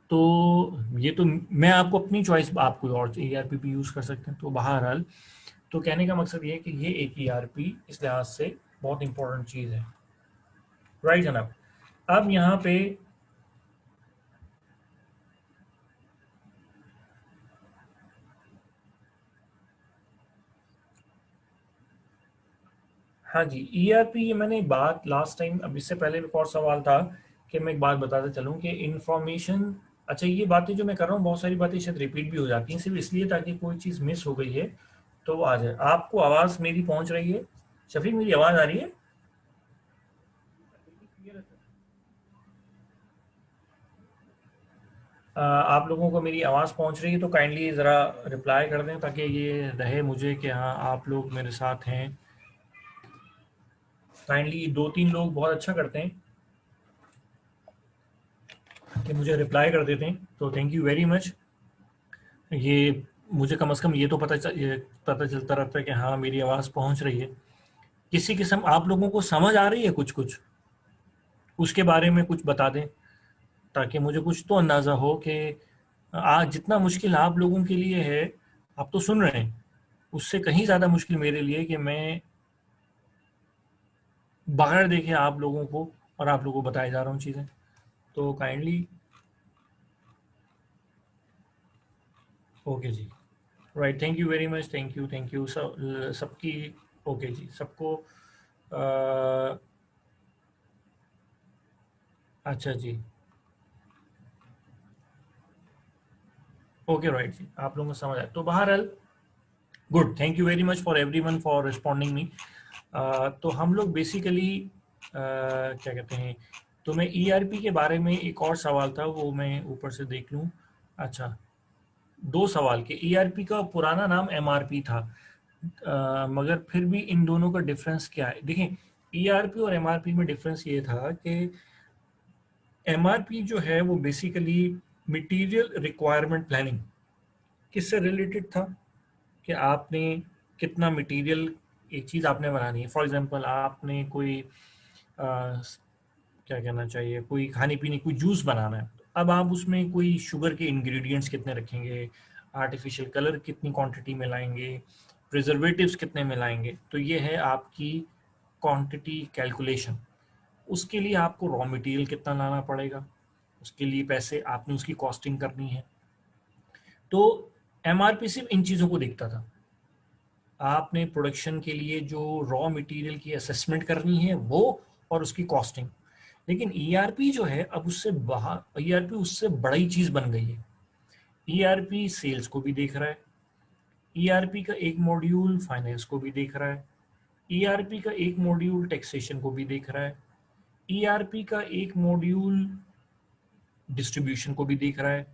तो ये तो मैं आपको अपनी चॉइस, आप कोई और ईआरपी भी यूज़ कर सकते हैं। तो बहरहाल, तो कहने का मकसद ये है कि ये एक ईआरपी इस लिहाज से बहुत इंपॉर्टेंट चीज़ है, राइट जनाब। अब यहाँ पे हाँ जी, ईआरपी, ये मैंने बात लास्ट टाइम, अब इससे पहले एक और सवाल था कि मैं एक बात बताता चलूँ कि इंफॉर्मेशन, अच्छा ये बातें जो मैं कर रहा हूँ बहुत सारी बातें शायद रिपीट भी हो जाती हैं सिर्फ इसलिए ताकि कोई चीज़ मिस हो गई है तो वो आ जाए। आपको आवाज़ मेरी पहुँच रही है? शफीक, मेरी आवाज़ आ रही है? बिल्कुल क्लियर है सर। आप लोगों को मेरी आवाज़ पहुँच रही है तो काइंडली ज़रा रिप्लाई कर दें ताकि ये रहे मुझे कि हाँ आप लोग मेरे साथ हैं। काइंडली 2-3 लोग बहुत अच्छा करते हैं कि मुझे रिप्लाई कर देते हैं, तो थैंक यू वेरी मच। ये मुझे कम से कम ये तो ये पता चलता रहता है कि हाँ मेरी आवाज़ पहुँच रही है। किसी किस्म आप लोगों को समझ आ रही है कुछ कुछ, उसके बारे में कुछ बता दें ताकि मुझे कुछ तो अंदाज़ा हो कि आज जितना मुश्किल आप लोगों के लिए है, आप तो सुन रहे हैं, उससे कहीं ज़्यादा मुश्किल मेरे लिए कि मैं बगैर देखे आप लोगों को और आप लोगों को बताए जा रहा हूँ चीज़ें। तो काइंडली, ओके जी, right, thank you very much, thank you सब सबकी। ओके जी, सबको अच्छा जी, ओके राइट जी, आप लोगों को समझ आया तो बहरहाल good, thank you very much for everyone for responding me. तो हम लोग बेसिकली क्या कहते हैं, तो मैं ईआरपी के बारे में एक और सवाल था वो मैं ईऊपर से देख लूँ। अच्छा, 2 सवाल के ईआरपी का पुराना नाम एमआरपी था, मगर फिर भी इन दोनों का डिफरेंस क्या है? देखें, ईआरपी और एमआरपी में डिफरेंस ये था कि एमआरपी जो है वो बेसिकली मटेरियल रिक्वायरमेंट प्लानिंग, किससे रिलेटेड था कि आपने कितना मटेरियल, एक चीज़ आपने बनानी है, फॉर एग्जांपल आपने कोई क्या कहना चाहिए, कोई खाने पीने कोई जूस बनाना है, अब आप उसमें कोई शुगर के इंग्रेडिएंट्स कितने रखेंगे, आर्टिफिशियल कलर कितनी क्वांटिटी में लाएंगे, प्रिजर्वेटिव्स कितने में लाएंगे, तो ये है आपकी क्वांटिटी कैलकुलेशन। उसके लिए आपको रॉ मटेरियल कितना लाना पड़ेगा, उसके लिए पैसे आपने उसकी कॉस्टिंग करनी है। तो एमआरपी सिर्फ इन चीज़ों को देखता था, आपने प्रोडक्शन के लिए जो रॉ मटेरियल की असेसमेंट करनी है वो, और उसकी कॉस्टिंग। लेकिन ईआरपी जो है अब उससे बाहर, ईआरपी उससे बड़ी चीज़ बन गई है। ईआरपी सेल्स को भी देख रहा है, ईआरपी का एक मॉड्यूल फाइनेंस को भी देख रहा है, ईआरपी का एक मॉड्यूल टैक्सेशन को भी देख रहा है, ईआरपी का एक मॉड्यूल डिस्ट्रीब्यूशन को भी देख रहा है,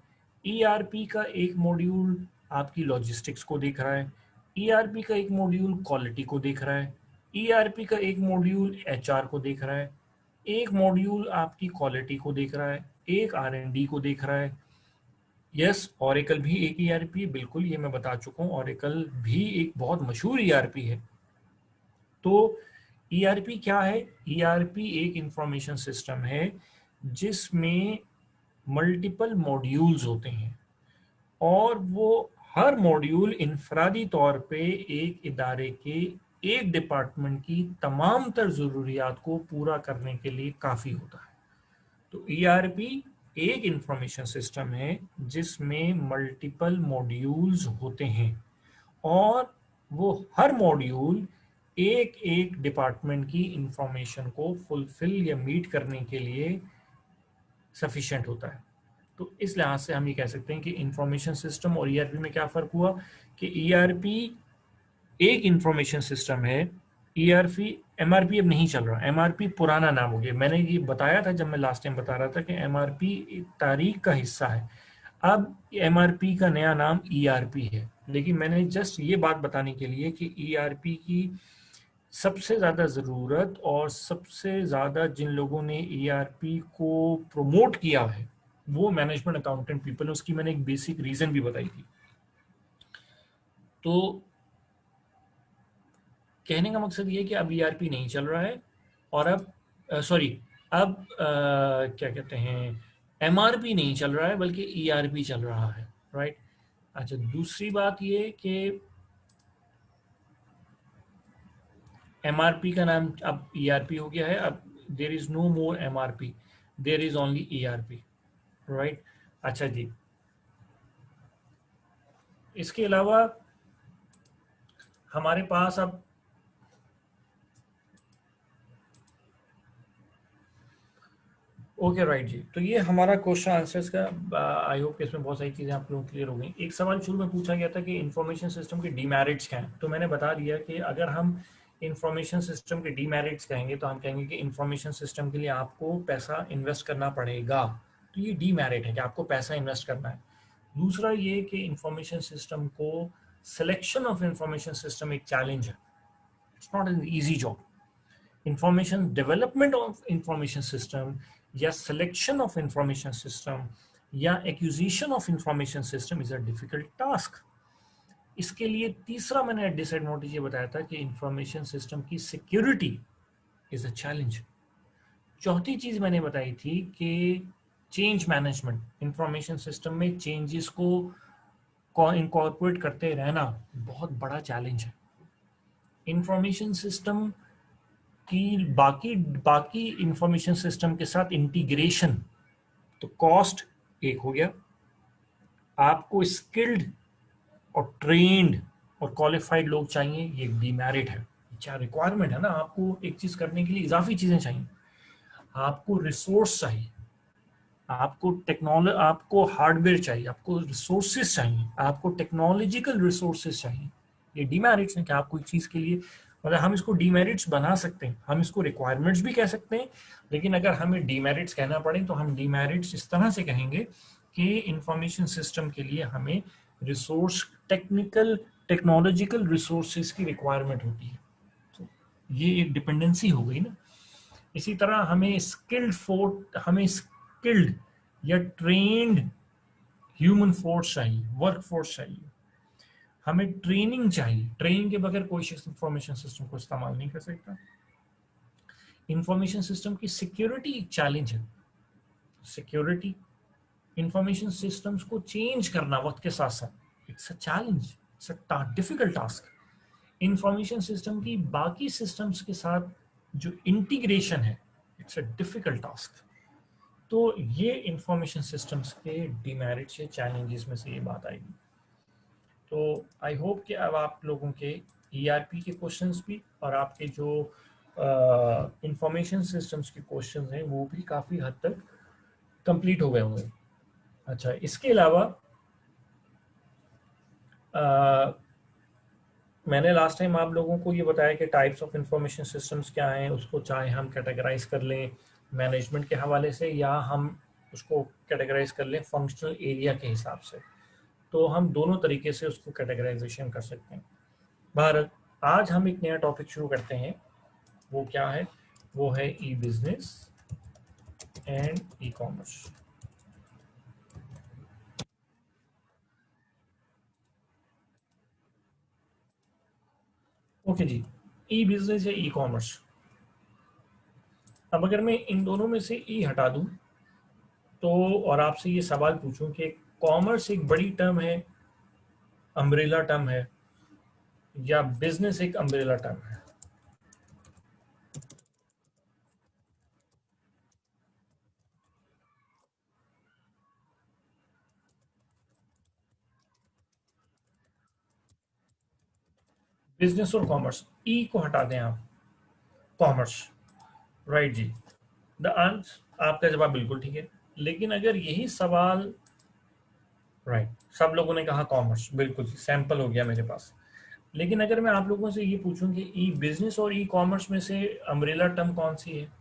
ईआरपी का एक मॉड्यूल आपकी लॉजिस्टिक्स को देख रहा है, ईआरपी का एक मॉड्यूल क्वालिटी को देख रहा है, ईआरपी का एक मॉड्यूल एचआर को देख रहा है, एक मॉड्यूल आपकी क्वालिटी को देख रहा है, एक आर&डी को देख रहा है। यस, ओरेकल भी एक ईआरपी है, बिल्कुल, ये मैं बता चुका हूँ, ओरेकल भी एक बहुत मशहूर ईआरपी है। तो ईआरपी क्या है? ईआरपी एक इंफॉर्मेशन सिस्टम है जिसमें मल्टीपल मॉड्यूल्स होते हैं और वो हर मॉड्यूल इनफरादी तौर पे एक इदारे के एक डिपार्टमेंट की तमाम तर ज़रूरियात को पूरा करने के लिए काफ़ी होता है। तो ईआरपी एक इंफॉर्मेशन सिस्टम है जिसमें मल्टीपल मॉड्यूल्स होते हैं और वो हर मॉड्यूल एक एक डिपार्टमेंट की इंफॉर्मेशन को फुलफिल या मीट करने के लिए सफिशिएंट होता है। तो इस लिहाज से हम ये कह सकते हैं कि इंफॉर्मेशन सिस्टम और ईआरपी में क्या फ़र्क हुआ कि ईआरपी एक इंफॉर्मेशन सिस्टम है, ईआरपी, एमआरपी अब नहीं चल रहा, एमआरपी पुराना नाम हो गया। मैंने ये बताया था जब मैं लास्ट टाइम बता रहा था कि एमआरपी तारीख का हिस्सा है, अब एमआरपी का नया नाम ईआरपी है। लेकिन मैंने जस्ट ये बात बताने के लिए कि ईआरपी की सबसे ज़्यादा ज़रूरत और सबसे ज़्यादा जिन लोगों ने ईआरपी को प्रमोट किया है वो मैनेजमेंट अकाउंटेंट पीपल है, उसकी मैंने एक बेसिक रीजन भी बताई थी। तो कहने का मकसद ये है कि अब ईआरपी नहीं चल रहा है, और अब सॉरी, अब क्या कहते हैं, एमआरपी नहीं चल रहा है बल्कि ईआरपी चल रहा है, राइट। अच्छा, दूसरी बात ये कि एमआरपी का नाम अब ईआरपी हो गया है। अब there is no more MRP, there is only ERP, right. अच्छा जी, इसके अलावा हमारे पास अब ओके, राइट जी, तो ये हमारा क्वेश्चन आंसर्स का, आई होप कि इसमें बहुत सारी चीज़ें आप लोगों को क्लियर हो गई। एक सवाल शुरू में पूछा गया था कि इंफॉर्मेशन सिस्टम के डीमेरिट्स क्या हैं, तो मैंने बता दिया कि अगर हम इंफॉर्मेशन सिस्टम के डीमेरिट्स कहेंगे तो हम कहेंगे कि इंफॉर्मेशन सिस्टम के लिए आपको पैसा इन्वेस्ट करना पड़ेगा, तो ये डीमेरिट है कि आपको पैसा इन्वेस्ट करना है। दूसरा ये कि इंफॉर्मेशन सिस्टम को, सिलेक्शन ऑफ इंफॉर्मेशन सिस्टम एक चैलेंज है, it's not an easy job. Information development of information system या सिलेक्शन ऑफ इंफॉर्मेशन सिस्टम या acquisition of information system is a difficult task. इसके लिए तीसरा मैंने डिसएडवांटेज ये बताया था कि इंफॉर्मेशन सिस्टम की सिक्योरिटी इज अ चैलेंज। चौथी चीज मैंने बताई थी कि चेंज मैनेजमेंट, इंफॉर्मेशन सिस्टम में चेंजेस को इनकॉर्पोरेट करते रहना बहुत बड़ा चैलेंज है। इंफॉर्मेशन सिस्टम कि बाकी बाकी इंफॉर्मेशन सिस्टम के साथ इंटीग्रेशन, तो कॉस्ट एक हो गया, आपको स्किल्ड और ट्रेन्ड और क्वालिफाइड लोग चाहिए, ये डीमेरिट है। क्या रिक्वायरमेंट है ना, आपको एक चीज करने के लिए इजाफी चीजें चाहिए, आपको रिसोर्स चाहिए, आपको टेक्नोलॉजी, आपको हार्डवेयर चाहिए, आपको रिसोर्सेज चाहिए, आपको टेक्नोलॉजिकल रिसोर्सेज चाहिए। ये डीमेरिट्स हैं कि आप कोई चीज़ के लिए, मतलब हम इसको डीमेरिट्स बना सकते हैं, हम इसको रिक्वायरमेंट्स भी कह सकते हैं, लेकिन अगर हमें डीमेरिट्स कहना पड़े तो हम डीमेरिट्स इस तरह से कहेंगे कि इंफॉर्मेशन सिस्टम के लिए हमें रिसोर्स, टेक्निकल, टेक्नोलॉजिकल रिसोर्सेज की रिक्वायरमेंट होती है। तो ये एक डिपेंडेंसी हो गई ना। इसी तरह हमें स्किल्ड या ट्रेन्ड ह्यूमन फोर्स चाहिए, वर्क फोर्स चाहिए, हमें ट्रेनिंग चाहिए, ट्रेनिंग के बगैर कोई इंफॉर्मेशन सिस्टम को इस्तेमाल नहीं कर सकता। इंफॉर्मेशन सिस्टम की सिक्योरिटी एक चैलेंज है, सिक्योरिटी, इंफॉर्मेशन सिस्टम्स को चेंज करना वक्त के साथ साथ, it's a challenge, it's a difficult task. Information system की बाकी सिस्टम्स के साथ जो इंटीग्रेशन है, इट्स अ डिफिकल्ट टास्क। तो ये इंफॉर्मेशन सिस्टम्स के डिमेरिट्स या चैलेंजेस में से ये बात आएगी। तो आई होप कि अब आप लोगों के ईआरपी के क्वेश्चंस भी और आपके जो इंफॉर्मेशन सिस्टम्स के क्वेश्चंस हैं वो भी काफ़ी हद तक कंप्लीट हो गए होंगे। अच्छा, इसके अलावा मैंने लास्ट टाइम आप लोगों को ये बताया कि टाइप्स ऑफ इंफॉर्मेशन सिस्टम्स क्या हैं, उसको चाहे हम कैटेगराइज कर लें मैनेजमेंट के हवाले से या हम उसको कैटेगराइज कर लें फंक्शनल एरिया के हिसाब से, तो हम दोनों तरीके से उसको कैटेगराइजेशन कर सकते हैं। भारत, आज हम एक नया टॉपिक शुरू करते हैं, वो क्या है, वो है e business and e commerce. Okay जी, ई बिजनेस या ई कॉमर्स। अब अगर मैं इन दोनों में से ई हटा दूं तो, और आपसे ये सवाल पूछूं कि कॉमर्स एक बड़ी टर्म है, अम्ब्रेला टर्म है, या बिजनेस एक अम्ब्रेला टर्म है? बिजनेस और कॉमर्स, ई को हटा दें आप, कॉमर्स, राइट जी। द आंसर, आपका जवाब बिल्कुल ठीक है, लेकिन अगर यही सवाल, राइट, सब लोगों ने कहा कॉमर्स, बिल्कुल सैंपल हो गया मेरे पास। लेकिन अगर मैं आप लोगों से ये पूछूं कि ई बिजनेस और ई कॉमर्स में से अम्ब्रेला टर्म कौन सी है?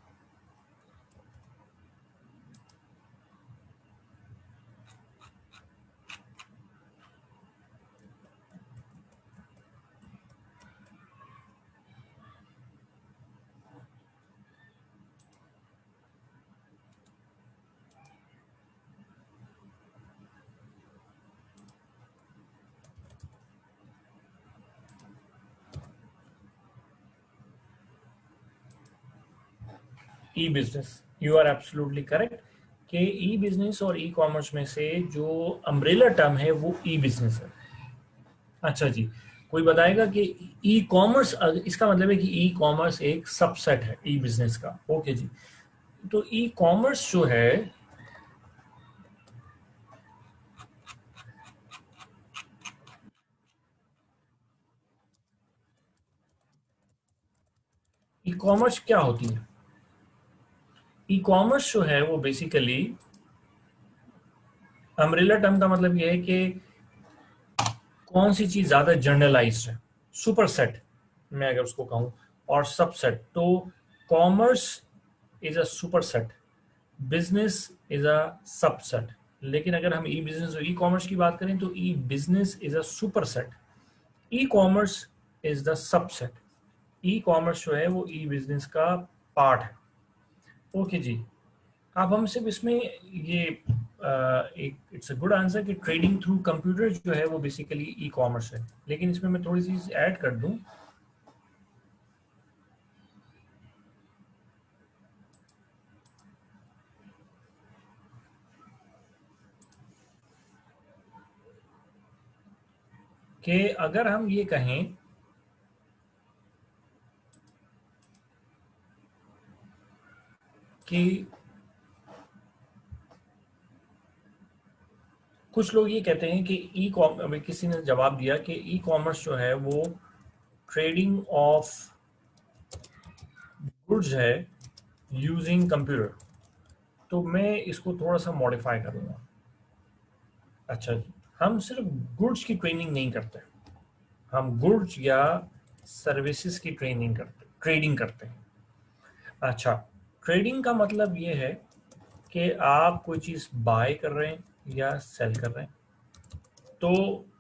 E business, you are absolutely correct कि ई बिजनेस और ई कॉमर्स में से जो अम्ब्रेला टर्म है वो ई बिजनेस है। अच्छा जी, कोई बताएगा कि ई कॉमर्स, इसका मतलब है कि ई कॉमर्स एक सबसेट है ई बिजनेस का। ओके जी, तो ई कॉमर्स जो है, ई कॉमर्स क्या होती है? ई कॉमर्स जो है वो बेसिकली, अम्ब्रेला टर्म का मतलब ये है कि कौन सी चीज ज्यादा जनरलाइज्ड है, सुपर सेट मैं अगर उसको कहूं, और सबसेट। तो commerce is a super set, business is a subset. लेकिन अगर हम ई बिजनेस और ई कॉमर्स की बात करें तो e business is a super set, e commerce is the subset. E commerce जो है वो ई बिजनेस का पार्ट है। ओके जी, अब हम सिर्फ इसमें ये एक इट्स अ गुड आंसर कि ट्रेडिंग थ्रू कंप्यूटर जो है वो बेसिकली ई कॉमर्स है। लेकिन इसमें मैं थोड़ी सी ऐड कर दूं कि अगर हम ये कहें कि कुछ लोग ये कहते हैं कि ई कॉम, किसी ने जवाब दिया कि ई कॉमर्स जो है वो ट्रेडिंग ऑफ गुड्स है यूजिंग कंप्यूटर। तो मैं इसको थोड़ा सा मॉडिफाई करूंगा। अच्छा जी, हम सिर्फ गुड्स की ट्रेनिंग नहीं करते, हम गुड्स या सर्विसेज की ट्रेडिंग करते हैं। अच्छा, ट्रेडिंग का मतलब ये है कि आप कोई चीज़ बाय कर रहे हैं या सेल कर रहे हैं। तो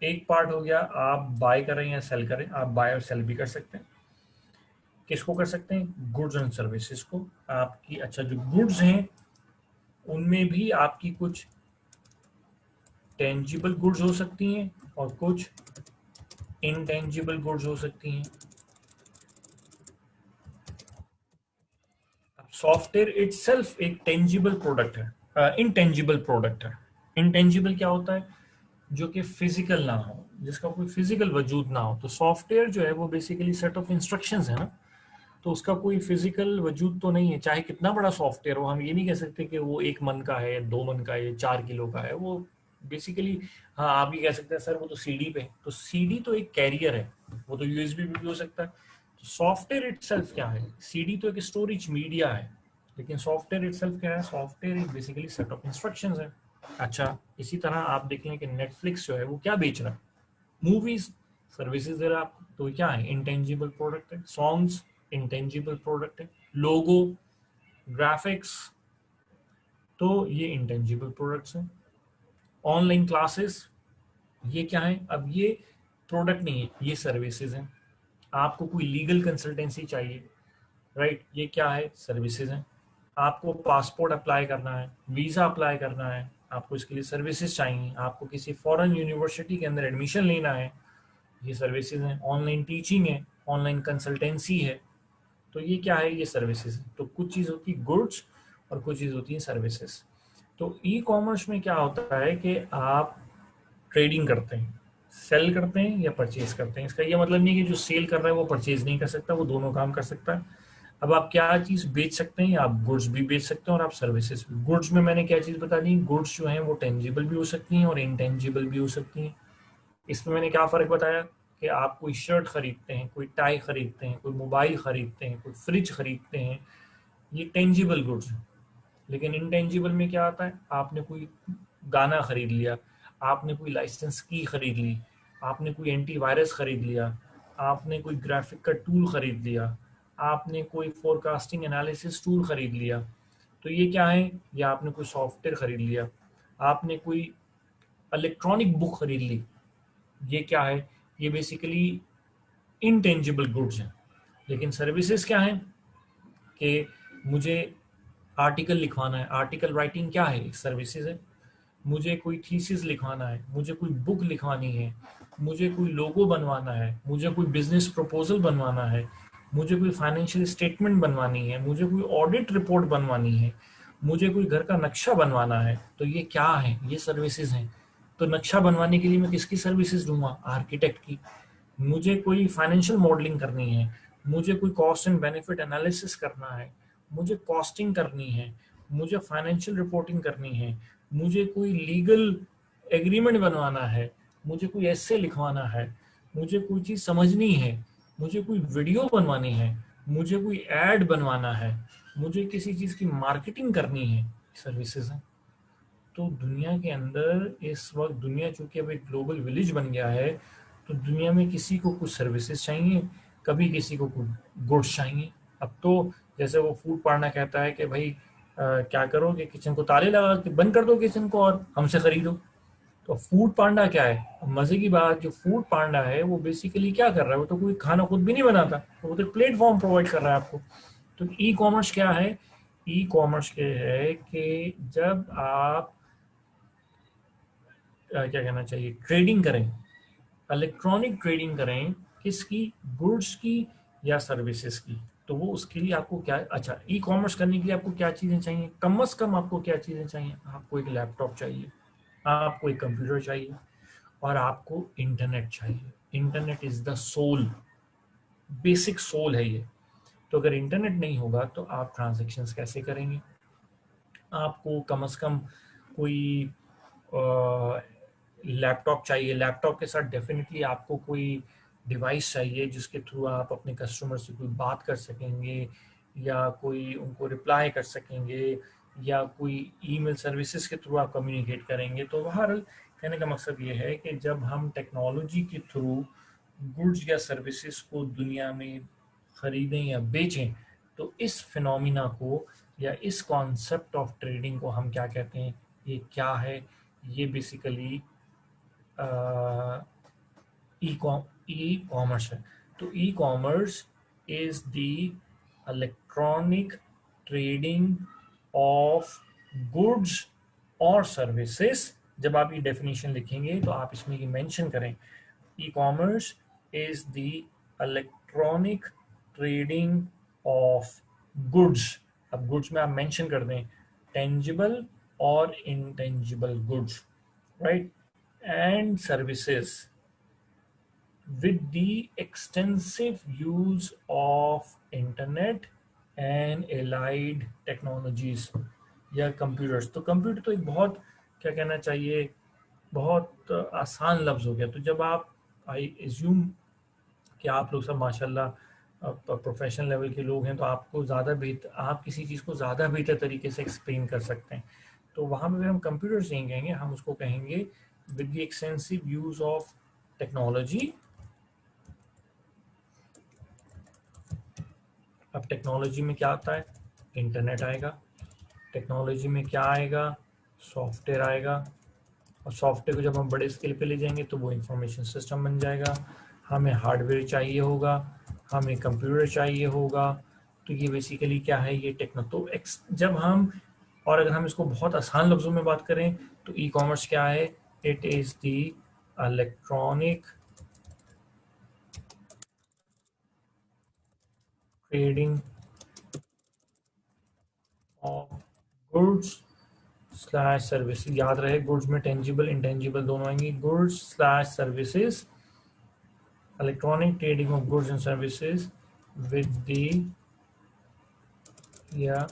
एक पार्ट हो गया, आप बाय कर रहे हैं या सेल कर रहे हैं, आप बाय और सेल भी कर सकते हैं। किसको कर सकते हैं? गुड्स एंड सर्विसेज को। आपकी अच्छा जो गुड्स हैं उनमें भी आपकी कुछ टेंजिबल गुड्स हो सकती हैं और कुछ इनटेंजिबल गुड्स हो सकती हैं। सॉफ्टवेयर इटसेल्फ एक टेंजिबल प्रोडक्ट है, इनटेंजिबल प्रोडक्ट है। इनटेंजिबल क्या होता है? जो कि फिजिकल ना हो, जिसका कोई फिजिकल वजूद ना हो। तो सॉफ्टवेयर जो है वो बेसिकली सेट ऑफ इंस्ट्रक्शंस है ना, तो उसका कोई फिजिकल वजूद तो नहीं है। चाहे कितना बड़ा सॉफ्टवेयर हो, हम ये नहीं कह सकते कि वो 1 मन का है, 2 मन का है, 4 किलो का है वो बेसिकली। हाँ, आप ये कह सकते हैं सर वो तो सीडी पे, तो सीडी तो एक कैरियर है, वो तो यूएसबी भी हो सकता है। तो सॉफ्टवेयर इटसेल्फ क्या है? सीडी तो एक स्टोरेज मीडिया है, लेकिन सॉफ्टवेयर इटसेल्फ क्या है? सॉफ्टवेयर एक बेसिकली सेट ऑफ इंस्ट्रक्शंस है। अच्छा, इसी तरह आप देख लें कि नेटफ्लिक्स जो है वो क्या बेच रहा है? मूवीज, सर्विसेज दे रहा है आपको, तो क्या है? इंटेंजिबल प्रोडक्ट है। सॉन्ग्स, इंटेंजिबल प्रोडक्ट है। लोगो, ग्राफिक्स, तो ये इंटेंजिबल प्रोडक्ट्स हैं। ऑनलाइन क्लासेस, ये क्या है? अब ये प्रोडक्ट नहीं है, ये सर्विसेज हैं। आपको कोई लीगल कंसल्टेंसी चाहिए, राइट, ये क्या है? सर्विसेज हैं। आपको पासपोर्ट अप्लाई करना है, वीज़ा अप्लाई करना है, आपको इसके लिए सर्विसेज चाहिए। आपको किसी फॉरेन यूनिवर्सिटी के अंदर एडमिशन लेना है, ये सर्विसेज हैं। ऑनलाइन टीचिंग है, ऑनलाइन कंसल्टेंसी है, तो ये क्या है? ये सर्विसेज है। तो कुछ चीज़ होती है गुड्स और कुछ चीज़ होती है सर्विसेज। तो ई कॉमर्स में क्या होता है कि आप ट्रेडिंग करते हैं, सेल करते हैं या परचेज करते हैं। इसका ये मतलब नहीं कि जो सेल कर रहा है वो परचेज नहीं कर सकता, वो दोनों काम कर सकता है। अब आप क्या चीज़ बेच सकते हैं? आप गुड्स भी बेच सकते हैं और आप सर्विसेज भी। गुड्स में मैंने क्या चीज़ बता दी, गुड्स जो हैं वो टेंजिबल भी हो सकती हैं और इनटेंजिबल भी हो सकती हैं। इसमें मैंने क्या फ़र्क बताया कि आप कोई शर्ट खरीदते हैं, कोई टाई खरीदते हैं, कोई मोबाइल खरीदते हैं, कोई फ्रिज खरीदते हैं, ये टेंजिबल गुड्स हैं। लेकिन इनटेंजिबल में क्या आता है? आपने कोई गाना खरीद लिया, आपने कोई लाइसेंस की खरीद ली, आपने कोई एंटीवायरस खरीद लिया, आपने कोई ग्राफिक का टूल खरीद लिया, आपने कोई फोरकास्टिंग एनालिसिस टूल खरीद लिया, तो ये क्या है? या आपने कोई सॉफ्टवेयर खरीद लिया, आपने कोई इलेक्ट्रॉनिक बुक खरीद ली, ये क्या है? ये बेसिकली इनटेंजिबल गुड्स हैं। लेकिन सर्विसेज क्या है कि मुझे आर्टिकल लिखवाना है, आर्टिकल राइटिंग क्या है? एक सर्विसेज है। मुझे कोई थीसिस लिखवाना है, मुझे कोई बुक लिखवानी है, मुझे कोई लोगो बनवाना है, मुझे कोई बिजनेस प्रपोजल बनवाना है, मुझे कोई फाइनेंशियल स्टेटमेंट बनवानी है, मुझे कोई ऑडिट रिपोर्ट बनवानी है, मुझे कोई घर का नक्शा बनवाना है, तो ये क्या है, ये सर्विसेज हैं। तो नक्शा बनवाने के लिए मैं किसकी सर्विसेज लूंगा, आर्किटेक्ट की। मुझे कोई फाइनेंशियल मॉडलिंग करनी है, मुझे कोई कॉस्ट एंड बेनिफिट एनालिसिस करना है, मुझे कॉस्टिंग करनी है, मुझे फाइनेंशियल रिपोर्टिंग करनी है, मुझे कोई लीगल एग्रीमेंट बनवाना है, मुझे कोई एसे लिखवाना है, मुझे कोई चीज़ समझनी है, मुझे कोई वीडियो बनवानी है, मुझे कोई ऐड बनवाना है, मुझे किसी चीज़ की मार्केटिंग करनी है, सर्विसेज हैं। तो दुनिया के अंदर इस वक्त, दुनिया चूंकि अब एक ग्लोबल विलेज बन गया है, तो दुनिया में किसी को कुछ सर्विसेज चाहिए, कभी किसी को कुछ गुड्स चाहिए। अब तो जैसे वो फूड पार्टनर कहता है कि भाई क्या करो कि किचन को ताले लगा के बंद कर दो किचन को और हमसे खरीदो। तो फूड पांडा क्या है, मजे की बात, जो फूड पांडा है वो बेसिकली क्या कर रहा है, वो तो कोई खाना खुद भी नहीं बनाता, तो वो तो प्लेटफॉर्म प्रोवाइड कर रहा है आपको। तो ई कॉमर्स क्या है, ई कॉमर्स के है कि जब आप क्या कहना चाहिए, ट्रेडिंग करें, इलेक्ट्रॉनिक ट्रेडिंग करें, किसकी, गुड्स की या सर्विसेज की। तो वो उसके लिए आपको क्या, अच्छा ई कॉमर्स करने के लिए आपको क्या चीज़ें चाहिए, कम से कम आपको क्या चीज़ें चाहिए, आपको एक लैपटॉप चाहिए, आपको एक कंप्यूटर चाहिए, और आपको इंटरनेट चाहिए। Internet is the soul, basic soul है ये। तो अगर इंटरनेट नहीं होगा तो आप ट्रांजेक्शन्स कैसे करेंगे। आपको कम से कम कोई लैपटॉप चाहिए, लैपटॉप के साथ डेफिनेटली आपको कोई डिवाइस चाहिए जिसके थ्रू आप अपने कस्टमर से कोई बात कर सकेंगे, या कोई उनको रिप्लाई कर सकेंगे, या कोई ईमेल सर्विसेज के थ्रू आप कम्युनिकेट करेंगे। तो बहरहाल कहने का मकसद ये है कि जब हम टेक्नोलॉजी के थ्रू गुड्स या सर्विसेज को दुनिया में खरीदें या बेचें, तो इस फिनोमिना को या इस कॉन्सेप्ट ऑफ ट्रेडिंग को हम क्या कहते हैं, ये क्या है, ये बेसिकली ई कॉमर्स है। तो ई commerce is the electronic trading of goods और सर्विसेज। जब आप ये डेफिनेशन लिखेंगे तो आप इसमें ये मेंशन करें, ई commerce is the electronic trading of goods. अब गुड्स में आप मेंशन कर दें टेंजिबल और intangible goods, right, and services with the extensive use of internet and allied technologies या कंप्यूटर्स। तो कंप्यूटर तो एक बहुत, क्या कहना चाहिए, बहुत आसान लफ्ज़ हो गया। तो जब आप, आई एज्यूम कि आप लोग सब माशाल्लाह प्रोफेशनल लेवल के लोग हैं, तो आपको ज़्यादा बेहतर, आप किसी चीज़ को ज़्यादा बेहतर तरीके से एक्सप्लेन कर सकते हैं। तो वहाँ पे हम कंप्यूटर्स नहीं कहेंगे, हम उसको कहेंगे with the extensive use of technology. अब टेक्नोलॉजी में क्या आता है, इंटरनेट आएगा। टेक्नोलॉजी में क्या आएगा, सॉफ्टवेयर आएगा। और सॉफ्टवेयर को जब हम बड़े स्केल पे ले जाएंगे तो वो इंफॉर्मेशन सिस्टम बन जाएगा। हमें हार्डवेयर चाहिए होगा, हमें कंप्यूटर चाहिए होगा। तो ये बेसिकली क्या है, ये टेक्नो, तो जब हम, और अगर हम इसको बहुत आसान लफ्ज़ों में बात करें तो ई कॉमर्स क्या है, it is the electronic trading of goods slash services. याद रहे गुड्स में टेंजिबल इंटेंजिबल दोनों आएंगी, goods slash services, electronic trading of goods and services with the, या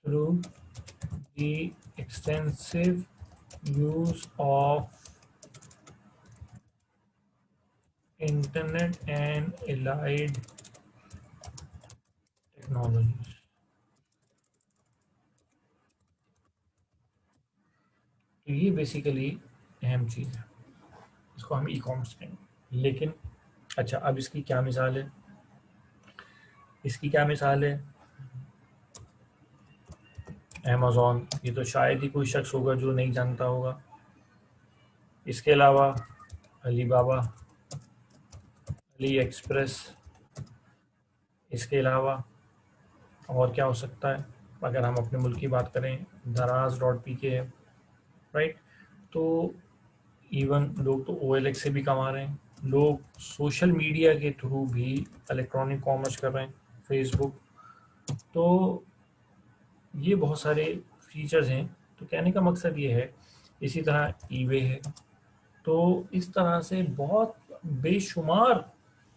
through the extensive use of internet and allied technology. तो ये basically अहम चीज़ है, इसको हम ई कॉमर्स कहेंगे। लेकिन अच्छा, अब इसकी क्या मिसाल है, इसकी क्या मिसाल है, अमेज़ॉन, ये तो शायद ही कोई शख्स होगा जो नहीं जानता होगा। इसके अलावा अली बाबा, अली एक्सप्रेस, इसके अलावा और क्या हो सकता है, अगर हम अपने मुल्क की बात करें दराज.pk है, राइट। तो इवन लोग तो OLX से भी कमा रहे हैं, लोग सोशल मीडिया के थ्रू भी इलेक्ट्रॉनिक कॉमर्स कर रहे हैं, फेसबुक। तो ये बहुत सारे फीचर्स हैं। तो कहने का मकसद ये है, इसी तरह ईबे है। तो इस तरह से बहुत बेशुमार,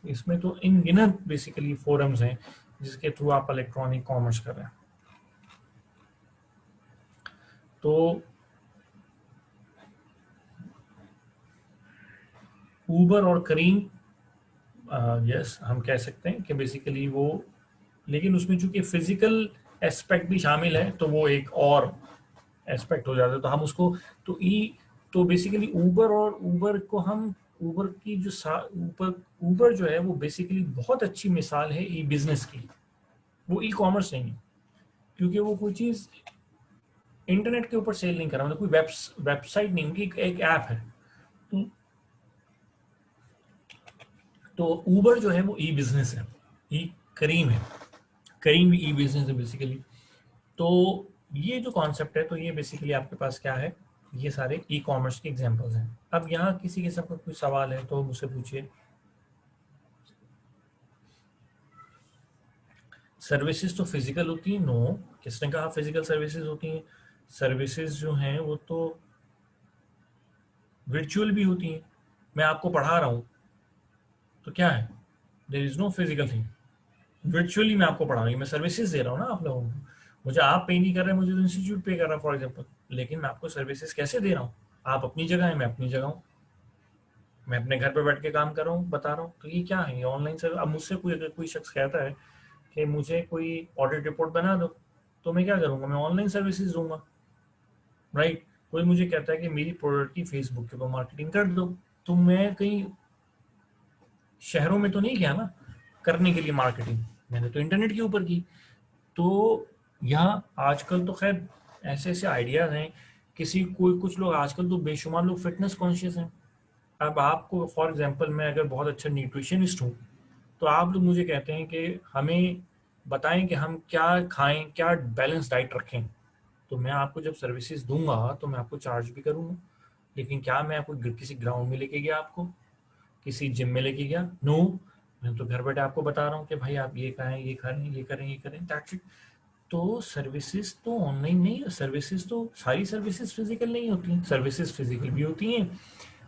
इसमें तो इनगिनत बेसिकली फोरम्स हैं जिसके थ्रू आप इलेक्ट्रॉनिक कॉमर्स कर रहे हैं। तो ऊबर और करीम, यस हम कह सकते हैं कि बेसिकली वो, लेकिन उसमें चूंकि फिजिकल एस्पेक्ट भी शामिल है तो वो एक और एस्पेक्ट हो जाता है। तो हम उसको, तो तो बेसिकली ऊबर और ऊबर को हम, ऊबर की जो ऊबर ऊबर जो है वो बेसिकली बहुत अच्छी मिसाल है ई बिजनेस की। वो ई कॉमर्स नहीं है, क्योंकि वो कोई चीज इंटरनेट के ऊपर सेल नहीं कर रहा, मतलब कोई वेबसाइट नहीं, उनकी एक ऐप है। तो ऊबर जो है वो ई बिजनेस है, ई करीम है, करीम भी ई बिजनेस है बेसिकली। तो ये जो कॉन्सेप्ट है, तो ये बेसिकली आपके पास क्या है, ये सारे ई कॉमर्स के एग्जांपल्स हैं। अब यहाँ किसी किस्म का कोई सवाल है तो मुझसे पूछिए। सर्विसेज तो फिजिकल होती हैं? नो, किसने कहा फिजिकल सर्विसेज होती हैं? सर्विसेज जो हैं वो तो वर्चुअल भी होती हैं। मैं आपको पढ़ा रहा हूँ तो क्या है, there is no physical thing. Virtually मैं आपको पढ़ा रहा हूँ, मैं सर्विसेज दे रहा हूँ ना आप लोगों को। मुझे आप पे नहीं कर रहे, मुझे तो इंस्टीट्यूट पे कर रहा है फॉर एग्जाम्पल, लेकिन मैं आपको सर्विसेज कैसे दे रहा हूँ? आप अपनी जगह है, मैं अपनी जगह हूँ, मैं अपने घर पे बैठ के काम कर रहा हूँ, बता रहा हूँ। तो ये क्या है, ये ऑनलाइन सर्विस। अब मुझसे कोई, अगर कोई शख्स कहता है कि मुझे कोई ऑडिट रिपोर्ट बना दो, तो मैं क्या करूँगा, मैं ऑनलाइन सर्विसेज दूंगा, राइट। कोई मुझे कहता है कि मेरी प्रोडक्ट की फेसबुक के ऊपर मार्केटिंग कर दो, तो मैं कहीं शहरों में तो नहीं गया ना करने के लिए मार्केटिंग, मैंने तो इंटरनेट के ऊपर की। तो यहाँ आजकल तो खैर ऐसे ऐसे आइडियाज हैं, किसी कोई कुछ लोग आजकल तो बेशुमार लोग फिटनेस कॉन्शियस हैं। अब आपको फॉर एग्जांपल, मैं अगर बहुत अच्छा न्यूट्रिशनिस्ट हूँ, तो आप लोग मुझे कहते हैं कि हमें बताएं कि हम क्या खाएं, क्या बैलेंस डाइट रखें। तो मैं आपको जब सर्विसेज दूंगा तो मैं आपको चार्ज भी करूंगा, लेकिन क्या मैं आपको किसी ग्राउंड में लेके गया, आपको किसी जिम में लेके गया? नो, मैं तो घर बैठे आपको बता रहा हूँ कि भाई आप ये खाएं, ये करें, ये करें, ये करें, दैट्स इट। तो सर्विसेज तो ऑनलाइन नहीं है, सर्विसेज तो सारी सर्विसेज फिजिकल नहीं होती हैं, सर्विसेज फिजिकल भी होती हैं,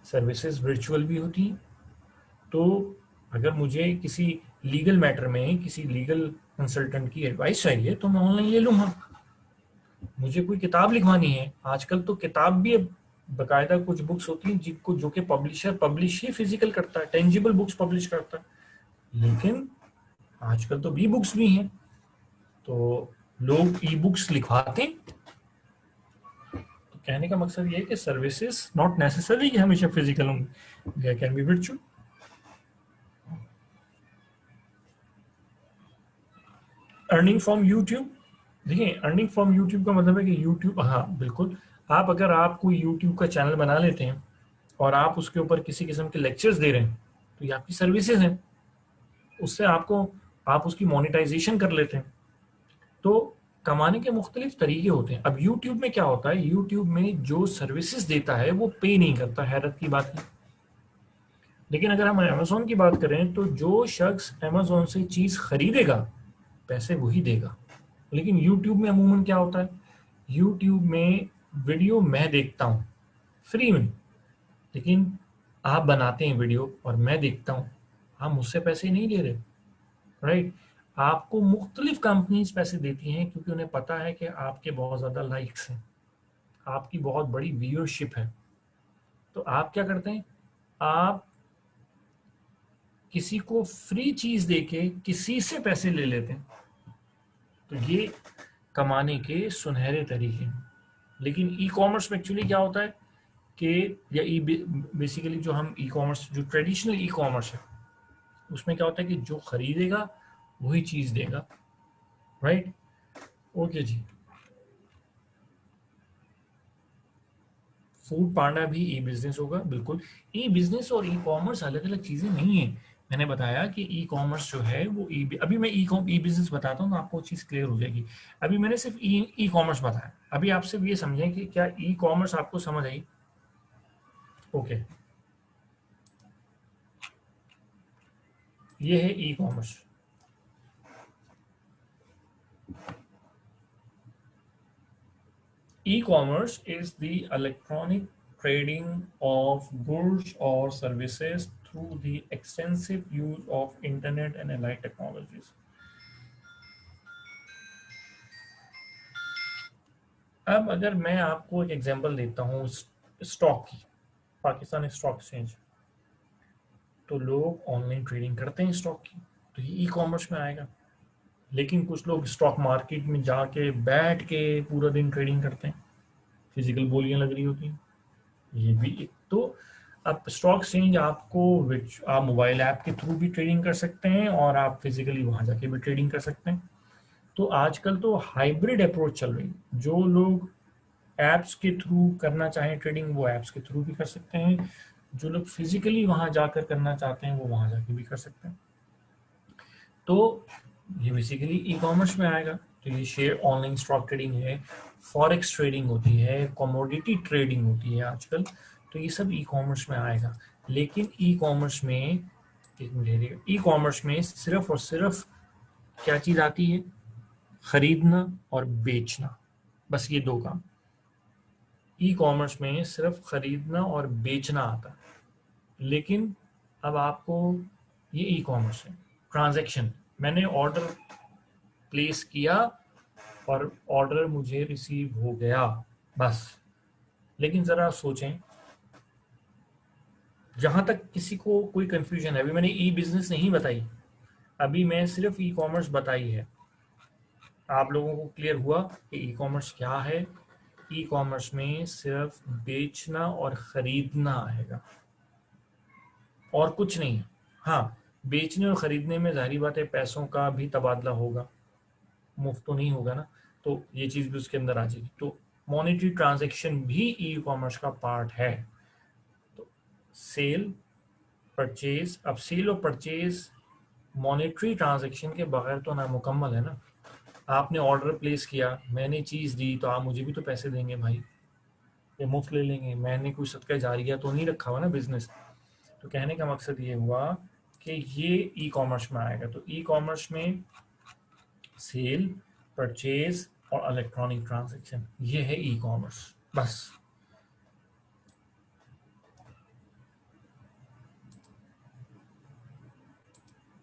सर्विसेज वर्चुअल भी होती हैं। तो अगर मुझे किसी लीगल मैटर में किसी लीगल कंसल्टेंट की एडवाइस चाहिए तो मैं ऑनलाइन ले लूँगा। मुझे कोई किताब लिखवानी है, आजकल तो किताब भी अब बकायदा कुछ बुक्स होती हैं जिनको, जो कि पब्लिशर पब्लिश ही फिजिकल करता है, टेंजिबल बुक्स पब्लिश करता है। लेकिन आजकल तो बी बुक्स भी हैं, तो लोग ई बुक्स लिखवाते हैं। तो कहने का मकसद ये है कि सर्विसेज नॉट नेसेसरी कि हमेशा फिजिकल होंगे, they can be virtual. Earning from YouTube, देखिए अर्निंग फ्रॉम यूट्यूब का मतलब है कि यूट्यूब, हाँ बिल्कुल, आप अगर आप कोई यूट्यूब का चैनल बना लेते हैं और आप उसके ऊपर किसी किस्म के लेक्चर्स दे रहे हैं, तो ये आपकी सर्विसेज हैं, उससे आपको, आप उसकी मोनेटाइजेशन कर लेते हैं। तो कमाने के मुख्तलिफ तरीके होते हैं। अब यूट्यूब में क्या होता है, यूट्यूब में जो सर्विसेज देता है वो पे नहीं करता, हैरत की बात है। लेकिन अगर हम अमेजोन की बात करें तो जो शख्स अमेजोन से चीज़ खरीदेगा पैसे वही देगा। लेकिन यूट्यूब में अमूमन क्या होता है, यूट्यूब में वीडियो मैं देखता हूँ फ्री में, लेकिन आप बनाते हैं वीडियो और मैं देखता हूँ, आप मुझसे पैसे नहीं ले रहे, राइट। आपको मुख्तलिफ कंपनीज पैसे देती हैं क्योंकि उन्हें पता है कि आपके बहुत ज़्यादा लाइक्स हैं, आपकी बहुत बड़ी व्यूअरशिप है। तो आप क्या करते हैं, आप किसी को फ्री चीज़ देके किसी से पैसे ले लेते हैं। तो ये कमाने के सुनहरे तरीके हैं। लेकिन ई कॉमर्स में एक्चुअली क्या होता है कि, या ई बेसिकली जो हम ई कॉमर्स, जो ट्रेडिशनल ई कॉमर्स है, उसमें क्या होता है कि जो खरीदेगा वही चीज़ देगा, राइट। ओके जी। फूड पांडा भी ई बिजनेस होगा, बिल्कुल। ई बिजनेस और ई कॉमर्स अलग अलग चीज़ें नहीं है। मैंने बताया कि ई कॉमर्स जो है वो अभी मैं ई बिजनेस बताता हूँ तो आपको चीज़ क्लियर हो जाएगी। अभी मैंने सिर्फ ई कॉमर्स बताया, अभी आप सिर्फ ये समझें कि क्या ई कॉमर्स आपको समझ आई? ओके। ये है e commerce. E-commerce is the electronic trading of goods or services through the extensive use of internet and allied technologies. अब अगर मैं आपको एक एग्जांपल देता हूँ स्टॉक की, पाकिस्तान स्टॉक एक्सचेंज, तो लोग ऑनलाइन ट्रेडिंग करते हैं स्टॉक की, तो ये ई कॉमर्स में आएगा। लेकिन कुछ लोग स्टॉक मार्केट में जाके बैठ के पूरा दिन ट्रेडिंग करते हैं, फिजिकल बोलियां लग रही होती हैं, ये भी एक। तो अब स्टॉक एक्सचेंज आपको आप मोबाइल ऐप के थ्रू भी ट्रेडिंग कर सकते हैं और आप फिजिकली वहां जाके भी ट्रेडिंग कर सकते हैं। तो आजकल तो हाइब्रिड अप्रोच चल रही है, जो लोग ऐप्स के थ्रू करना चाहें ट्रेडिंग वो ऐप्स के थ्रू भी कर सकते हैं, जो लोग फिजिकली वहां जाकर करना चाहते हैं वो वहां जाके भी कर सकते हैं। तो ये बेसिकली ई कॉमर्स में आएगा। तो ये शेयर ऑनलाइन स्टॉक ट्रेडिंग है, फॉरेक्स ट्रेडिंग होती है, कमोडिटी ट्रेडिंग होती है आजकल, तो ये सब ई कॉमर्स में आएगा। लेकिन ई कॉमर्स में ई कॉमर्स में सिर्फ और सिर्फ क्या चीज आती है? खरीदना और बेचना, बस ये दो काम। ई कॉमर्स में सिर्फ खरीदना और बेचना आता है। लेकिन अब आपको ये ई कॉमर्स है, ट्रांजैक्शन, मैंने ऑर्डर प्लेस किया और ऑर्डर मुझे रिसीव हो गया, बस। लेकिन ज़रा सोचें, जहाँ तक किसी को कोई कंफ्यूजन है, अभी मैंने ई बिजनेस नहीं बताई, अभी मैं सिर्फ ई कॉमर्स बताई है। आप लोगों को क्लियर हुआ कि ई कॉमर्स क्या है? ई कॉमर्स में सिर्फ बेचना और खरीदना आएगा और कुछ नहीं। हाँ, बेचने और खरीदने में जाहिर बात है पैसों का भी तबादला होगा, मुफ्त तो नहीं होगा ना, तो ये चीज़ भी उसके अंदर आ जाएगी। तो मॉनेटरी ट्रांजैक्शन भी ई कॉमर्स का पार्ट है। तो सेल, परचेज, अब सेल और परचेज मॉनेटरी ट्रांजैक्शन के बगैर तो नामुकम्मल है ना। आपने ऑर्डर प्लेस किया, मैंने चीज़ दी, तो आप मुझे भी तो पैसे देंगे भाई, ये मुफ्त ले लेंगे? मैंने कोई सदका जारिया तो नहीं रखा हुआ ना बिजनेस। तो कहने का मकसद ये हुआ कि ये ई कॉमर्स में आएगा। तो ई कॉमर्स में सेल, परचेज और इलेक्ट्रॉनिक ट्रांजैक्शन, ये है ई कॉमर्स, बस।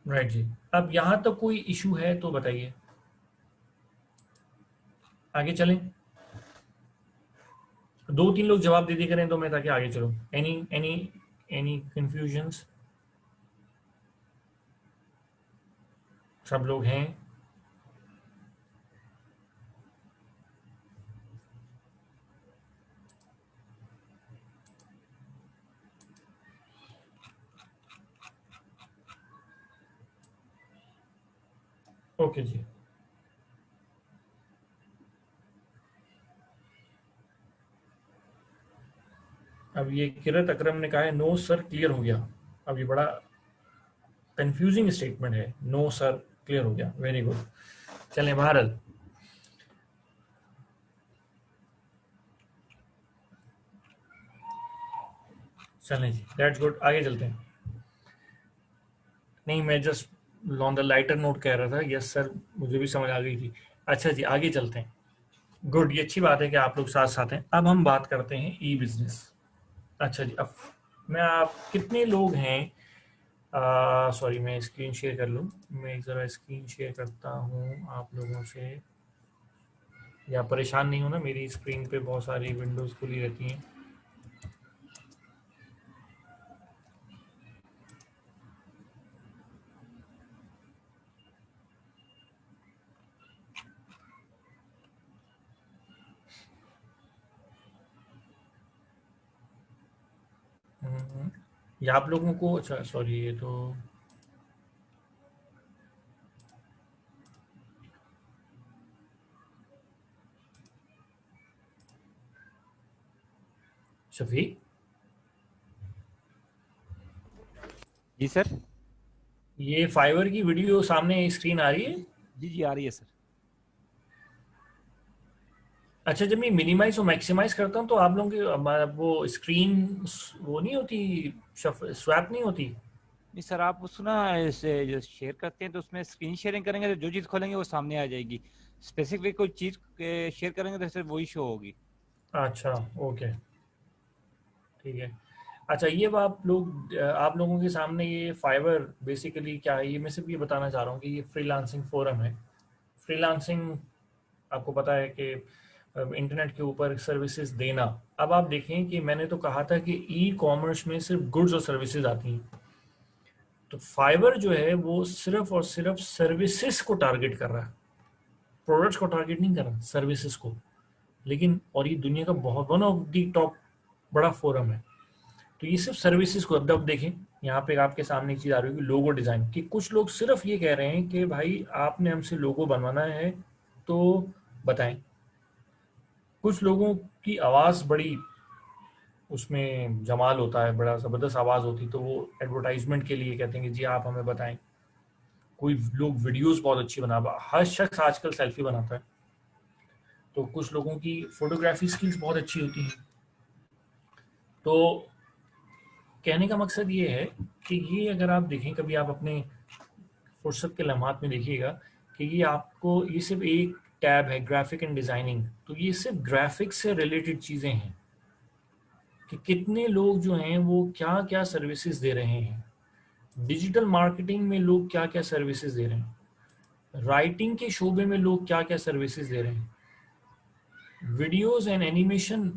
राइट जी। अब यहां तक कोई इशू है तो बताइए, आगे चलें। दो तीन लोग जवाब दे दिए करें तो मैं, ताकि आगे चलूं। Any any any confusions? सब लोग हैं? ओके जी। अब ये किरत अकरम ने कहा है नो सर क्लियर हो गया। अब ये बड़ा कंफ्यूजिंग स्टेटमेंट है, नो सर क्लियर हो गया, वेरी गुड। चलें बहरहाल, चलें जी, दैट्स गुड, आगे चलते हैं। नहीं, मैं just on the lighter note कह रहा था, यस सर, मुझे भी समझ आ गई थी। अच्छा जी, आगे चलते हैं। गुड, ये अच्छी बात है कि आप लोग साथ साथ हैं। अब हम बात करते हैं ई बिजनेस। अच्छा जी, अब मैं, आप कितने लोग हैं? सॉरी, मैं स्क्रीन शेयर कर लूँ। मैं ज़रा स्क्रीन शेयर करता हूँ आप लोगों से। या परेशान नहीं हो ना, मेरी स्क्रीन पे बहुत सारी विंडोज़ खुली रहती हैं। या आप लोगों को, अच्छा सॉरी, ये तो शफीक, जी सर। ये फाइवर की वीडियो सामने स्क्रीन आ रही है? जी जी आ रही है सर। अच्छा, जब मैं मिनिमाइज और मैक्सिमाइज करता हूँ तो आप लोगों की वो स्क्रीन वो नहीं होती, स्वैप नहीं होती? नहीं सर, आप उसको ना ऐसे जो शेयर करते हैं तो उसमें स्क्रीन शेयरिंग करेंगे तो जो चीज़ खोलेंगे वो सामने आ जाएगी। स्पेसिफिक कोई चीज़ शेयर करेंगे तो सिर्फ वही शो होगी। अच्छा, ओके, ठीक है। अच्छा, ये आप लोगों के सामने ये फाइवर बेसिकली क्या है, ये मैं सिर्फ ये बताना चाह रहा हूँ कि ये फ्रीलांसिंग फोरम है। फ्रीलांसिंग आपको पता है कि इंटरनेट के ऊपर सर्विसेज देना। अब आप देखें कि मैंने तो कहा था कि ई कॉमर्स में सिर्फ गुड्स और सर्विसेज आती हैं, तो फाइवर जो है वो सिर्फ और सिर्फ सर्विसेज को टारगेट कर रहा है, प्रोडक्ट्स को टारगेट नहीं कर रहा, सर्विसेज को। लेकिन और ये दुनिया का बहुत वन ऑफ दी टॉप बड़ा फोरम है, तो ये सिर्फ सर्विसेज को। अब देखें, यहाँ पे आपके सामने एक चीज आ रही होगी, लोगो डिजाइन की। कुछ लोग सिर्फ ये कह रहे हैं कि भाई आपने हमसे लोगो बनवाना है तो बताएं। कुछ लोगों की आवाज बड़ी, उसमें जमाल होता है, बड़ा जबरदस्त आवाज होती, तो वो एडवर्टाइजमेंट के लिए कहते हैं कि जी आप हमें बताएं। कोई लोग वीडियोस बहुत अच्छी हर शख्स आजकल सेल्फी बनाता है, तो कुछ लोगों की फोटोग्राफी स्किल्स बहुत अच्छी होती हैं। तो कहने का मकसद ये है कि ये अगर आप देखें, कभी आप अपने फुर्सत के लम्हात में देखिएगा कि ये सिर्फ एक टैब है, ग्राफिक एंड डिजाइनिंग। तो ये सिर्फ ग्राफिक्स से रिलेटेड चीजें हैं कि कितने लोग जो हैं वो क्या क्या सर्विसेज दे रहे हैं। डिजिटल मार्केटिंग में लोग क्या क्या सर्विसेज दे रहे हैं, राइटिंग के शोबे में लोग क्या क्या सर्विसेज दे रहे हैं, वीडियोस एंड एनिमेशन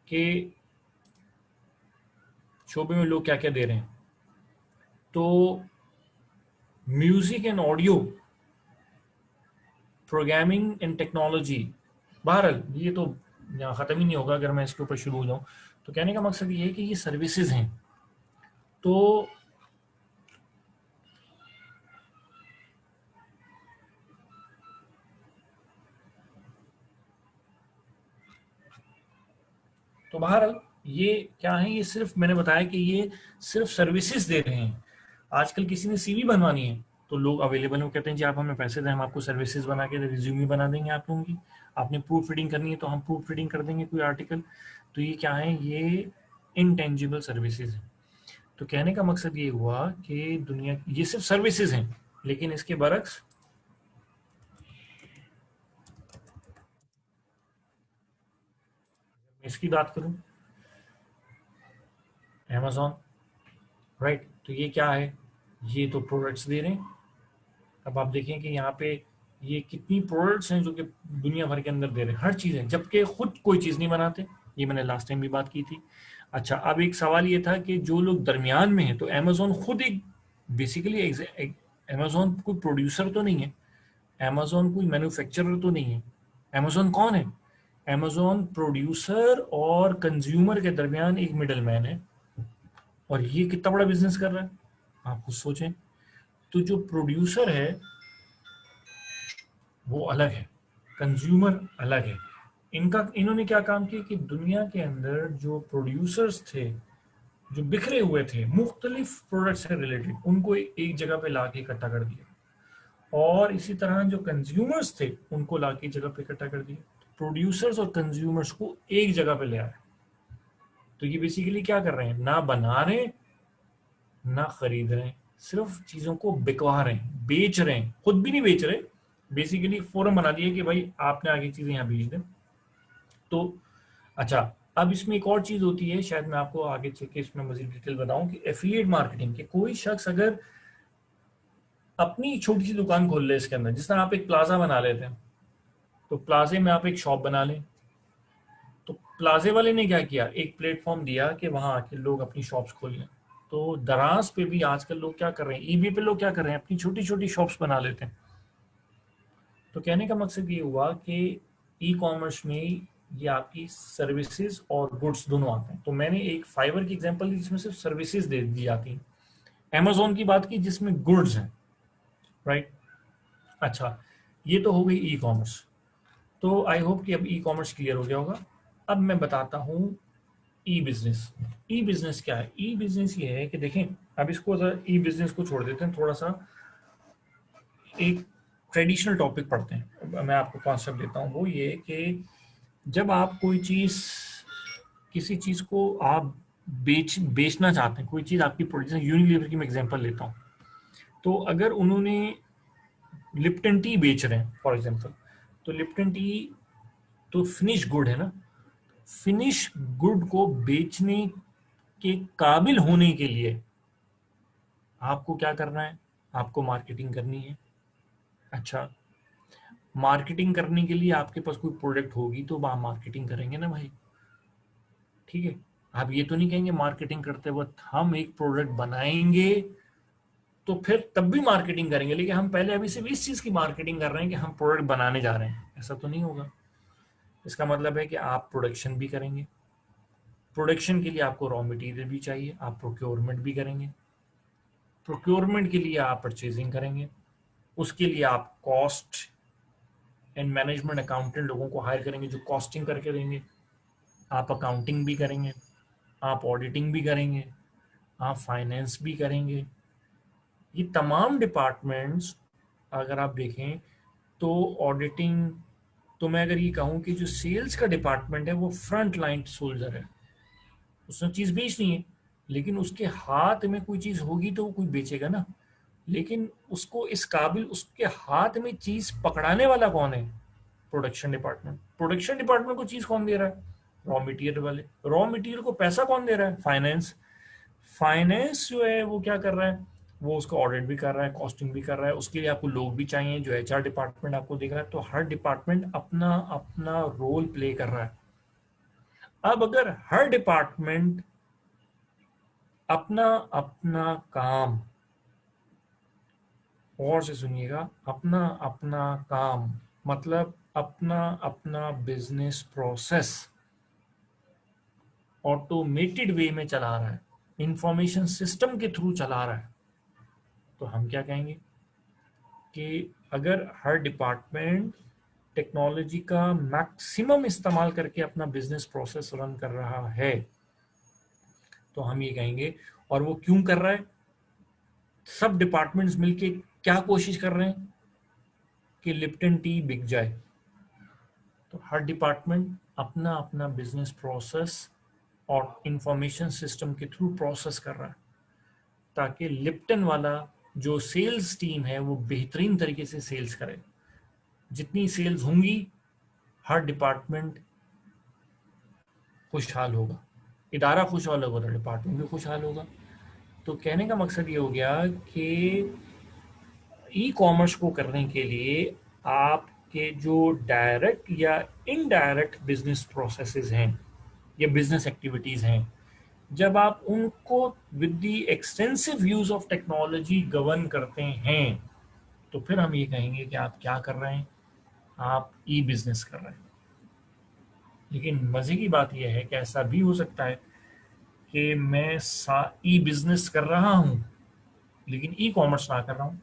के शोबे में लोग क्या क्या दे रहे हैं, तो music and audio, programming and technology. बहरहाल ये तो यहाँ ख़त्म ही नहीं होगा अगर मैं इसके ऊपर शुरू हो जाऊँ। तो कहने का मकसद ये है कि ये सर्विसेज हैं। तो बहरहाल ये क्या है, ये सिर्फ मैंने बताया कि ये सिर्फ सर्विसेज दे रहे हैं। आजकल किसी ने सीवी बनवानी है तो लोग अवेलेबल हो, कहते हैं जी आप हमें पैसे दें, हम आपको सर्विसेज बना के रिज्यूमे बना देंगे आप लोगों की। आपने प्रूफ रीडिंग करनी है तो हम प्रूफ रीडिंग कर देंगे कोई आर्टिकल। तो ये क्या है, ये इनटेंजिबल सर्विसेज है। तो कहने का मकसद ये हुआ कि दुनिया ये सिर्फ सर्विसेज हैं, लेकिन इसके बरक्स इसकी बात करूं, अमेजोन, राइट, तो ये क्या है, ये तो प्रोडक्ट्स दे रहे हैं। अब आप देखें कि यहाँ पे ये कितनी प्रोडक्ट्स हैं जो कि दुनिया भर के अंदर दे रहे हैं, हर चीज़ है, जबकि खुद कोई चीज़ नहीं बनाते। ये मैंने लास्ट टाइम भी बात की थी। अच्छा, अब एक सवाल ये था कि जो लोग दरमियान में हैं, तो अमेजोन खुद एक बेसिकली, अमेजोन कोई प्रोड्यूसर तो नहीं है, अमेजोन कोई मैन्युफैक्चरर तो नहीं है। अमेजोन कौन है? अमेजोन प्रोड्यूसर और कंज्यूमर के दरमियान एक मिडल मैन है। और ये कितना बड़ा बिजनेस कर रहा है, आप खुद सोचें। तो जो प्रोड्यूसर है वो अलग है, कंज्यूमर अलग है। इन्होंने क्या काम किया कि दुनिया के अंदर जो प्रोड्यूसर्स थे, जो बिखरे हुए थे मुख्तलिफ प्रोडक्ट से रिलेटेड, उनको एक जगह पे ला के इकट्ठा कर दिया। और इसी तरह जो कंज्यूमर्स थे उनको ला के जगह पे इकट्ठा कर दिया। प्रोड्यूसर्स और कंज्यूमर्स को एक जगह पे ले आया। तो ये बेसिकली क्या कर रहे हैं, ना बना रहे ना खरीद रहे हैं, सिर्फ चीजों को बिकवा रहे हैं, बेच रहे हैं, खुद भी नहीं बेच रहे। बेसिकली फोरम बना दिया कि भाई आपने आगे चीजें यहाँ बेच दें। तो अच्छा, अब इसमें एक और चीज होती है, शायद मैं आपको आगे चल के इसमें मजीद डिटेल बताऊं, कि एफिलिएट मार्केटिंग के कोई शख्स अगर अपनी छोटी सी दुकान खोल ले इसके अंदर, जिस तरह आप एक प्लाजा बना लेते हैं, तो प्लाजे में आप एक शॉप बना लें। तो प्लाजे वाले ने क्या किया, एक प्लेटफॉर्म दिया कि वहां आके लोग अपनी शॉप्स खोल लें। तो दराज पे भी आजकल लोग क्या कर रहे हैं, ईबी पे लोग क्या कर रहे हैं, अपनी छोटी छोटी शॉप्स बना लेते हैं। तो कहने का मकसद ये हुआ कि ई कॉमर्स में ये आपकी सर्विसेज और गुड्स दोनों आते हैं। तो मैंने एक फाइवर की एग्जांपल दी जिसमें सिर्फ सर्विसेज दे दी जाती हैं, अमेजोन की बात की जिसमें गुड्स हैं, राइट। अच्छा, ये तो हो गई ई कॉमर्स। तो आई होप कि अब ई कॉमर्स क्लियर हो गया होगा। अब मैं बताता हूँ ई बिजनेस। ई बिजनेस क्या है? ई बिजनेस ये है कि देखें, अब इसको ई बिजनेस को छोड़ देते हैं, थोड़ा सा एक ट्रेडिशनल टॉपिक पढ़ते हैं। मैं आपको कॉन्सेप्ट देता हूँ, वो ये कि जब आप कोई चीज़, किसी चीज़ को आप बेचना चाहते हैं कोई चीज़ आपकी प्रोड्यूस, यूनिलीवर की मैं एग्जांपल लेता हूँ, तो अगर उन्होंने लिप्टन टी बेच रहे हैं फॉर एग्जांपल, तो लिप्टन टी तो फिनिश गुड है ना, फिनिश गुड को बेचने के काबिल होने के लिए आपको क्या करना है, आपको मार्केटिंग करनी है। अच्छा, मार्केटिंग करने के लिए आपके पास कोई प्रोडक्ट होगी तो आप मार्केटिंग करेंगे ना भाई, ठीक है। आप ये तो नहीं कहेंगे मार्केटिंग करते वक्त हम एक प्रोडक्ट बनाएंगे तो फिर तब भी मार्केटिंग करेंगे, लेकिन हम पहले अभी सिर्फ इस चीज की मार्केटिंग कर रहे हैं कि हम प्रोडक्ट बनाने जा रहे हैं, ऐसा तो नहीं होगा। इसका मतलब है कि आप प्रोडक्शन भी करेंगे, प्रोडक्शन के लिए आपको रॉ मटेरियल भी चाहिए, आप प्रोक्योरमेंट भी करेंगे, प्रोक्योरमेंट के लिए आप परचेजिंग करेंगे, उसके लिए आप कॉस्ट एंड मैनेजमेंट अकाउंटेंट लोगों को हायर करेंगे जो कॉस्टिंग करके देंगे, आप अकाउंटिंग भी करेंगे, आप ऑडिटिंग भी करेंगे, आप फाइनेंस भी करेंगे। ये तमाम डिपार्टमेंट्स अगर आप देखें तो ऑडिटिंग, तो मैं अगर ये कहूँ कि जो सेल्स का डिपार्टमेंट है वो फ्रंट लाइन सोल्जर है, उसने चीज़ बेचनी है, लेकिन उसके हाथ में कोई चीज़ होगी तो वो कोई बेचेगा ना, लेकिन उसको इस काबिल उसके हाथ में चीज़ पकड़ाने वाला कौन है, प्रोडक्शन डिपार्टमेंट। प्रोडक्शन डिपार्टमेंट को चीज़ कौन दे रहा है, रॉ मटेरियल वाले। रॉ मटेरियल को पैसा कौन दे रहा है, फाइनेंस। फाइनेंस जो है वो क्या कर रहा है, वो उसका ऑडिट भी कर रहा है, कॉस्टिंग भी कर रहा है, उसके लिए आपको लोग भी चाहिए जो एचआर डिपार्टमेंट आपको देख रहा है। तो हर डिपार्टमेंट अपना अपना रोल प्ले कर रहा है। अब अगर हर डिपार्टमेंट अपना अपना काम, और से सुनिएगा, अपना अपना काम मतलब अपना अपना बिजनेस प्रोसेस ऑटोमेटेड वे में चला रहा है, इंफॉर्मेशन सिस्टम के थ्रू चला रहा है, तो हम क्या कहेंगे कि अगर हर डिपार्टमेंट टेक्नोलॉजी का मैक्सिमम इस्तेमाल करके अपना बिजनेस प्रोसेस रन कर रहा है तो हम ये कहेंगे। और वो क्यों कर रहा है, सब डिपार्टमेंट्स मिलके क्या कोशिश कर रहे हैं कि लिप्टन टी बिक जाए। तो हर डिपार्टमेंट अपना अपना बिजनेस प्रोसेस और इंफॉर्मेशन सिस्टम के थ्रू प्रोसेस कर रहा है ताकि लिप्टन वाला जो सेल्स टीम है वो बेहतरीन तरीके से सेल्स करे। जितनी सेल्स होंगी हर डिपार्टमेंट खुशहाल होगा, इदारा खुशहाल होगा तो डिपार्टमेंट भी खुशहाल होगा। तो कहने का मकसद ये हो गया कि ई कॉमर्स को करने के लिए आपके जो डायरेक्ट या इनडायरेक्ट बिजनेस प्रोसेसेस हैं या बिजनेस एक्टिविटीज़ हैं, जब आप उनको with the extensive use of technology govern करते हैं तो फिर हम ये कहेंगे कि आप क्या कर रहे हैं, आप ई बिजनेस कर रहे हैं। लेकिन मज़े की बात यह है कि ऐसा भी हो सकता है कि मैं ई बिजनेस कर रहा हूं लेकिन ई कॉमर्स ना कर रहा हूं,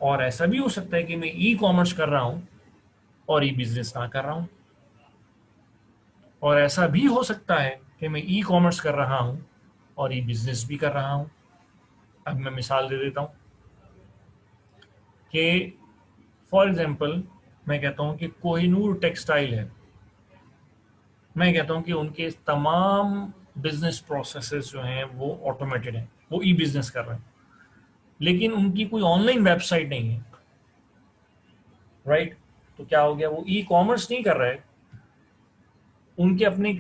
और ऐसा भी हो सकता है कि मैं ई कॉमर्स कर रहा हूं और ई बिजनेस ना कर रहा हूं, और ऐसा भी हो सकता है कि मैं ई कॉमर्स कर रहा हूं और ई बिजनेस भी कर रहा हूं। अब मैं मिसाल दे देता हूं कि फॉर एग्जांपल मैं कहता हूं कि कोहिनूर टेक्सटाइल है, मैं कहता हूं कि उनके तमाम बिजनेस प्रोसेसेस जो हैं वो ऑटोमेटेड हैं, वो ई बिजनेस कर रहे हैं, लेकिन उनकी कोई ऑनलाइन वेबसाइट नहीं है, राइट। तो क्या हो गया, वो ई कॉमर्स नहीं कर रहे, उनके अपने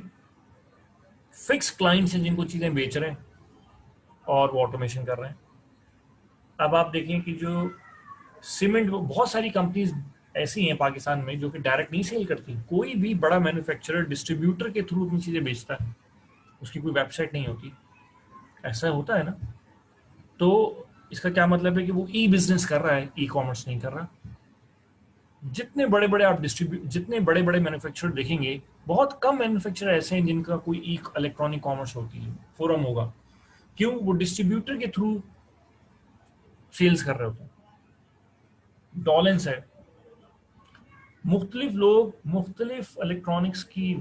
फिक्स क्लाइंट्स हैं जिनको चीज़ें बेच रहे हैं और वो ऑटोमेशन कर रहे हैं। अब आप देखें कि जो सीमेंट, बहुत सारी कंपनीज ऐसी हैं पाकिस्तान में जो कि डायरेक्ट नहीं सेल करती, कोई भी बड़ा मैन्युफैक्चरर डिस्ट्रीब्यूटर के थ्रू अपनी चीज़ें बेचता है, उसकी कोई वेबसाइट नहीं होती, ऐसा होता है ना। तो इसका क्या मतलब है कि वो ई बिजनेस कर रहा है, ई कॉमर्स नहीं कर रहा। जितने बड़े बड़े आप जितने बड़े बड़े मैन्युफैक्चरर देखेंगे, बहुत कम मैन्युफैक्चरर ऐसे हैं जिनका कोई ई इलेक्ट्रॉनिक कॉमर्स होती है, फोरम होगा। क्यों, वो डिस्ट्रीब्यूटर के थ्रू सेल्स कर रहे होते हैं। डॉलेंस है, मुख्तलिफ लोग, मुख्तलिफ इलेक्ट्रॉनिक्स की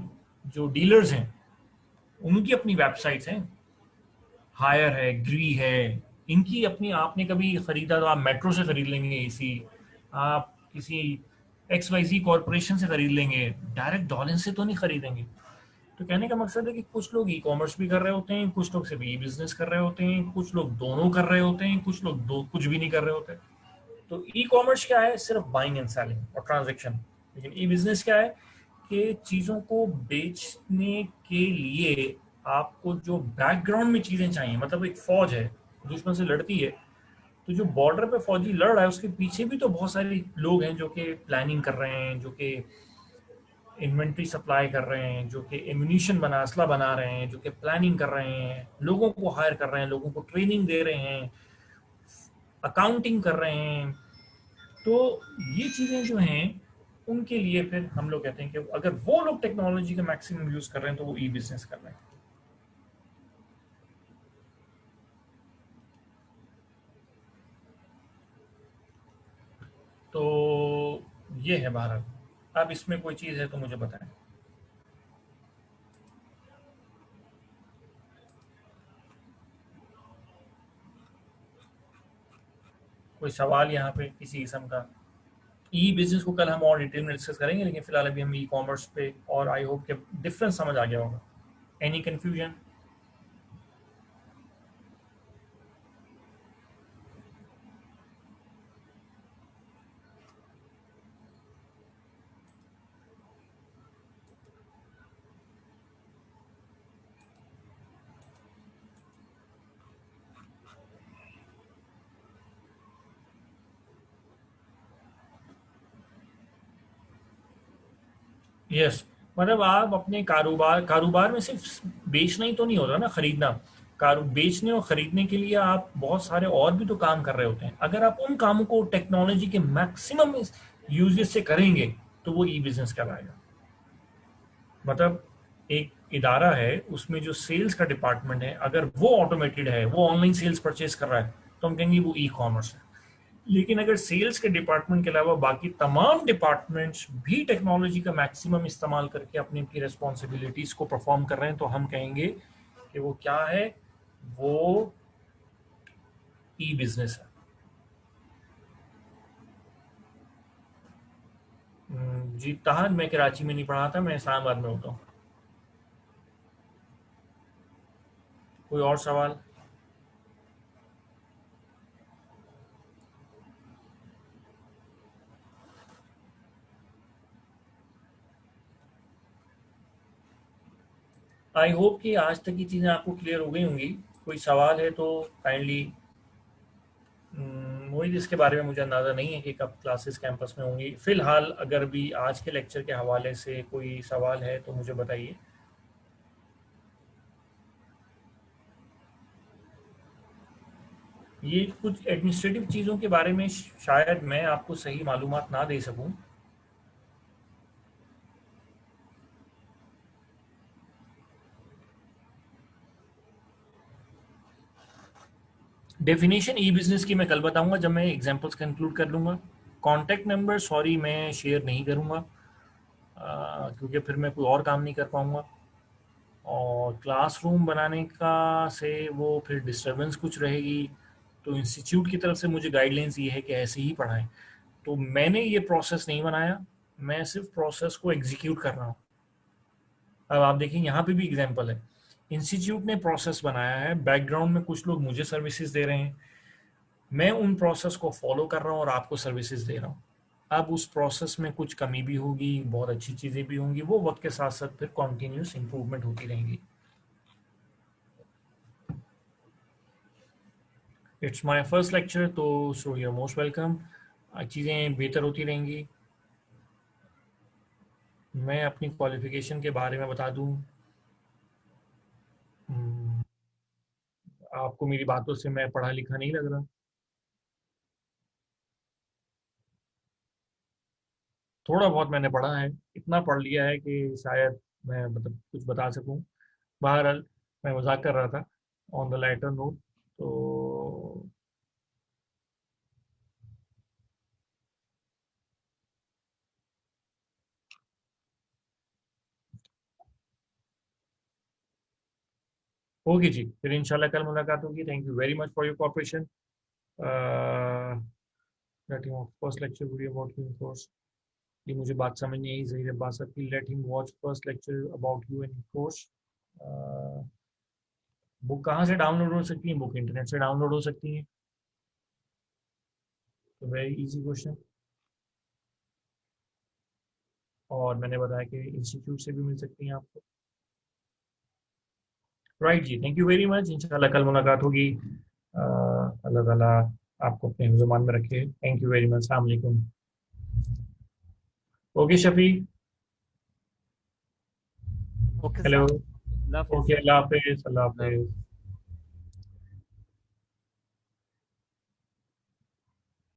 जो डीलर्स हैं उनकी अपनी वेबसाइट्स हैं, हायर है, ग्री है, इनकी अपनी। आपने कभी खरीदा तो आप मेट्रो से खरीद लेंगे एसी, आप किसी XYZ कॉरपोरेशन से खरीद लेंगे, डायरेक्ट डॉलेंस से तो नहीं खरीदेंगे। तो कहने का मकसद है कि कुछ लोग ई कॉमर्स भी कर रहे होते हैं, कुछ लोग सिर्फ ई बिजनेस कर रहे होते हैं, कुछ लोग दोनों कर रहे होते हैं, कुछ लोग दो कुछ भी नहीं कर रहे होते। तो ई कॉमर्स क्या है? सिर्फ बाइंग एंड सेलिंग और ट्रांजेक्शन। लेकिन ई बिजनेस क्या है कि चीज़ों को बेचने के लिए आपको जो बैकग्राउंड में चीज़ें चाहिए, मतलब एक फौज है दुश्मन से लड़ती है, तो जो बॉर्डर पे फौजी लड़ रहा है उसके पीछे भी तो बहुत सारे लोग हैं जो कि प्लानिंग कर रहे हैं, जो कि इन्वेंट्री सप्लाई कर रहे हैं, जो कि एम्यूनिशन बना असला बना रहे हैं, जो कि प्लानिंग कर रहे हैं, लोगों को हायर कर रहे हैं, लोगों को ट्रेनिंग दे रहे हैं, अकाउंटिंग कर रहे हैं। तो ये चीज़ें जो हैं उनके लिए फिर हम लोग कहते हैं कि अगर वो लोग टेक्नोलॉजी का मैक्सिमम यूज़ कर रहे हैं तो वो ई बिजनेस कर रहे हैं। तो ये है भारत। अब इसमें कोई चीज़ है तो मुझे बताएं। कोई सवाल यहाँ पे किसी किस्म का? ई बिजनेस को कल हम और डिटेल में डिस्कस करेंगे, लेकिन फिलहाल अभी हम ई कॉमर्स पे, और आई होप कि डिफरेंस समझ आ गया होगा। Any confusion? यस। मतलब आप अपने कारोबार कारोबार में सिर्फ बेचना ही तो नहीं होता ना, खरीदना। बेचने और खरीदने के लिए आप बहुत सारे और भी तो काम कर रहे होते हैं। अगर आप उन कामों को टेक्नोलॉजी के मैक्सिमम यूजेज से करेंगे तो वो ई बिजनेस कहलाएगा। मतलब एक इदारा है, उसमें जो सेल्स का डिपार्टमेंट है, अगर वो ऑटोमेटेड है, वो ऑनलाइन सेल्स परचेज कर रहा है, तो हम कहेंगे वो ई कॉमर्स है। लेकिन अगर सेल्स के डिपार्टमेंट के अलावा बाकी तमाम डिपार्टमेंट्स भी टेक्नोलॉजी का मैक्सिमम इस्तेमाल करके अपनी अपनी रिस्पॉन्सिबिलिटीज को परफॉर्म कर रहे हैं, तो हम कहेंगे कि वो क्या है? वो ई बिजनेस है। जी तहत मैं कराची में नहीं पढ़ा था, मैं इस्लामाबाद में होता हूँ। कोई और सवाल? आई होप कि आज तक की चीज़ें आपको क्लियर हो गई होंगी। कोई सवाल है तो काइंडली। मोहित, इसके बारे में मुझे अंदाज़ा नहीं है कि कब क्लासेस कैंपस में होंगी। फिलहाल अगर भी आज के लेक्चर के हवाले से कोई सवाल है तो मुझे बताइए। ये कुछ एडमिनिस्ट्रेटिव चीज़ों के बारे में शायद मैं आपको सही मालूमात ना दे सकूं। डेफिनेशन ई बिजनेस की मैं कल बताऊंगा जब मैं एग्जांपल्स कंक्लूड कर लूंगा। कॉन्टैक्ट नंबर सॉरी मैं शेयर नहीं करूंगा, क्योंकि फिर मैं कोई और काम नहीं कर पाऊंगा। और क्लासरूम बनाने का से वो फिर डिस्टरबेंस कुछ रहेगी। तो इंस्टीट्यूट की तरफ से मुझे गाइडलाइंस ये है कि ऐसे ही पढ़ाएं। तो मैंने ये प्रोसेस नहीं बनाया, मैं सिर्फ प्रोसेस को एग्जीक्यूट कर रहा हूँ। अब आप देखिए यहाँ पे भी एग्जांपल है। इंस्टीट्यूट ने प्रोसेस बनाया है, बैकग्राउंड में कुछ लोग मुझे सर्विसेज दे रहे हैं, मैं उन प्रोसेस को फॉलो कर रहा हूँ और आपको सर्विसेज दे रहा हूँ। अब उस प्रोसेस में कुछ कमी भी होगी, बहुत अच्छी चीज़ें भी होंगी, वो वक्त के साथ साथ फिर कॉन्टीन्यूस इंप्रूवमेंट होती रहेंगी। इट्स माय फर्स्ट लेक्चर, तो so you are most welcome. चीज़ें बेहतर होती रहेंगी। मैं अपनी क्वालिफिकेशन के बारे में बता दूं, हम्म, आपको मेरी बातों से मैं पढ़ा लिखा नहीं लग रहा। थोड़ा बहुत मैंने पढ़ा है, इतना पढ़ लिया है कि शायद मैं मतलब कुछ बता सकूं। बहरहाल मैं मजाक कर रहा था, ऑन द लाइटर नोट। तो होगी जी, फिर इंशाल्लाह कल मुलाकात होगी। Thank you very much for your cooperation. Writing of first lecture video about human force. ये मुझे बात समझ नहीं आई ज़हीर अब्बास की। Let him watch first lecture about you and course. Book कहाँ से डाउनलोड हो सकती है? बुक इंटरनेट से डाउनलोड हो सकती है। तो वेरी इजी क्वेश्चन। और मैंने बताया कि इंस्टीट्यूट से भी मिल सकती हैं आपको। राइट जी, थैंक यू वेरी मच। इंशाल्लाह कल मुलाकात होगी। अल्लाह ताला आपको अपने ज़ुबान में रखे। Thank you very much. अस्सलाम वालेकुम। Okay Shafi. Okay hello. Sir, अल्लाह हाफिज। ओके, अल्लाह हाफिज़। अल्लाह अल्लाह हाफिज़।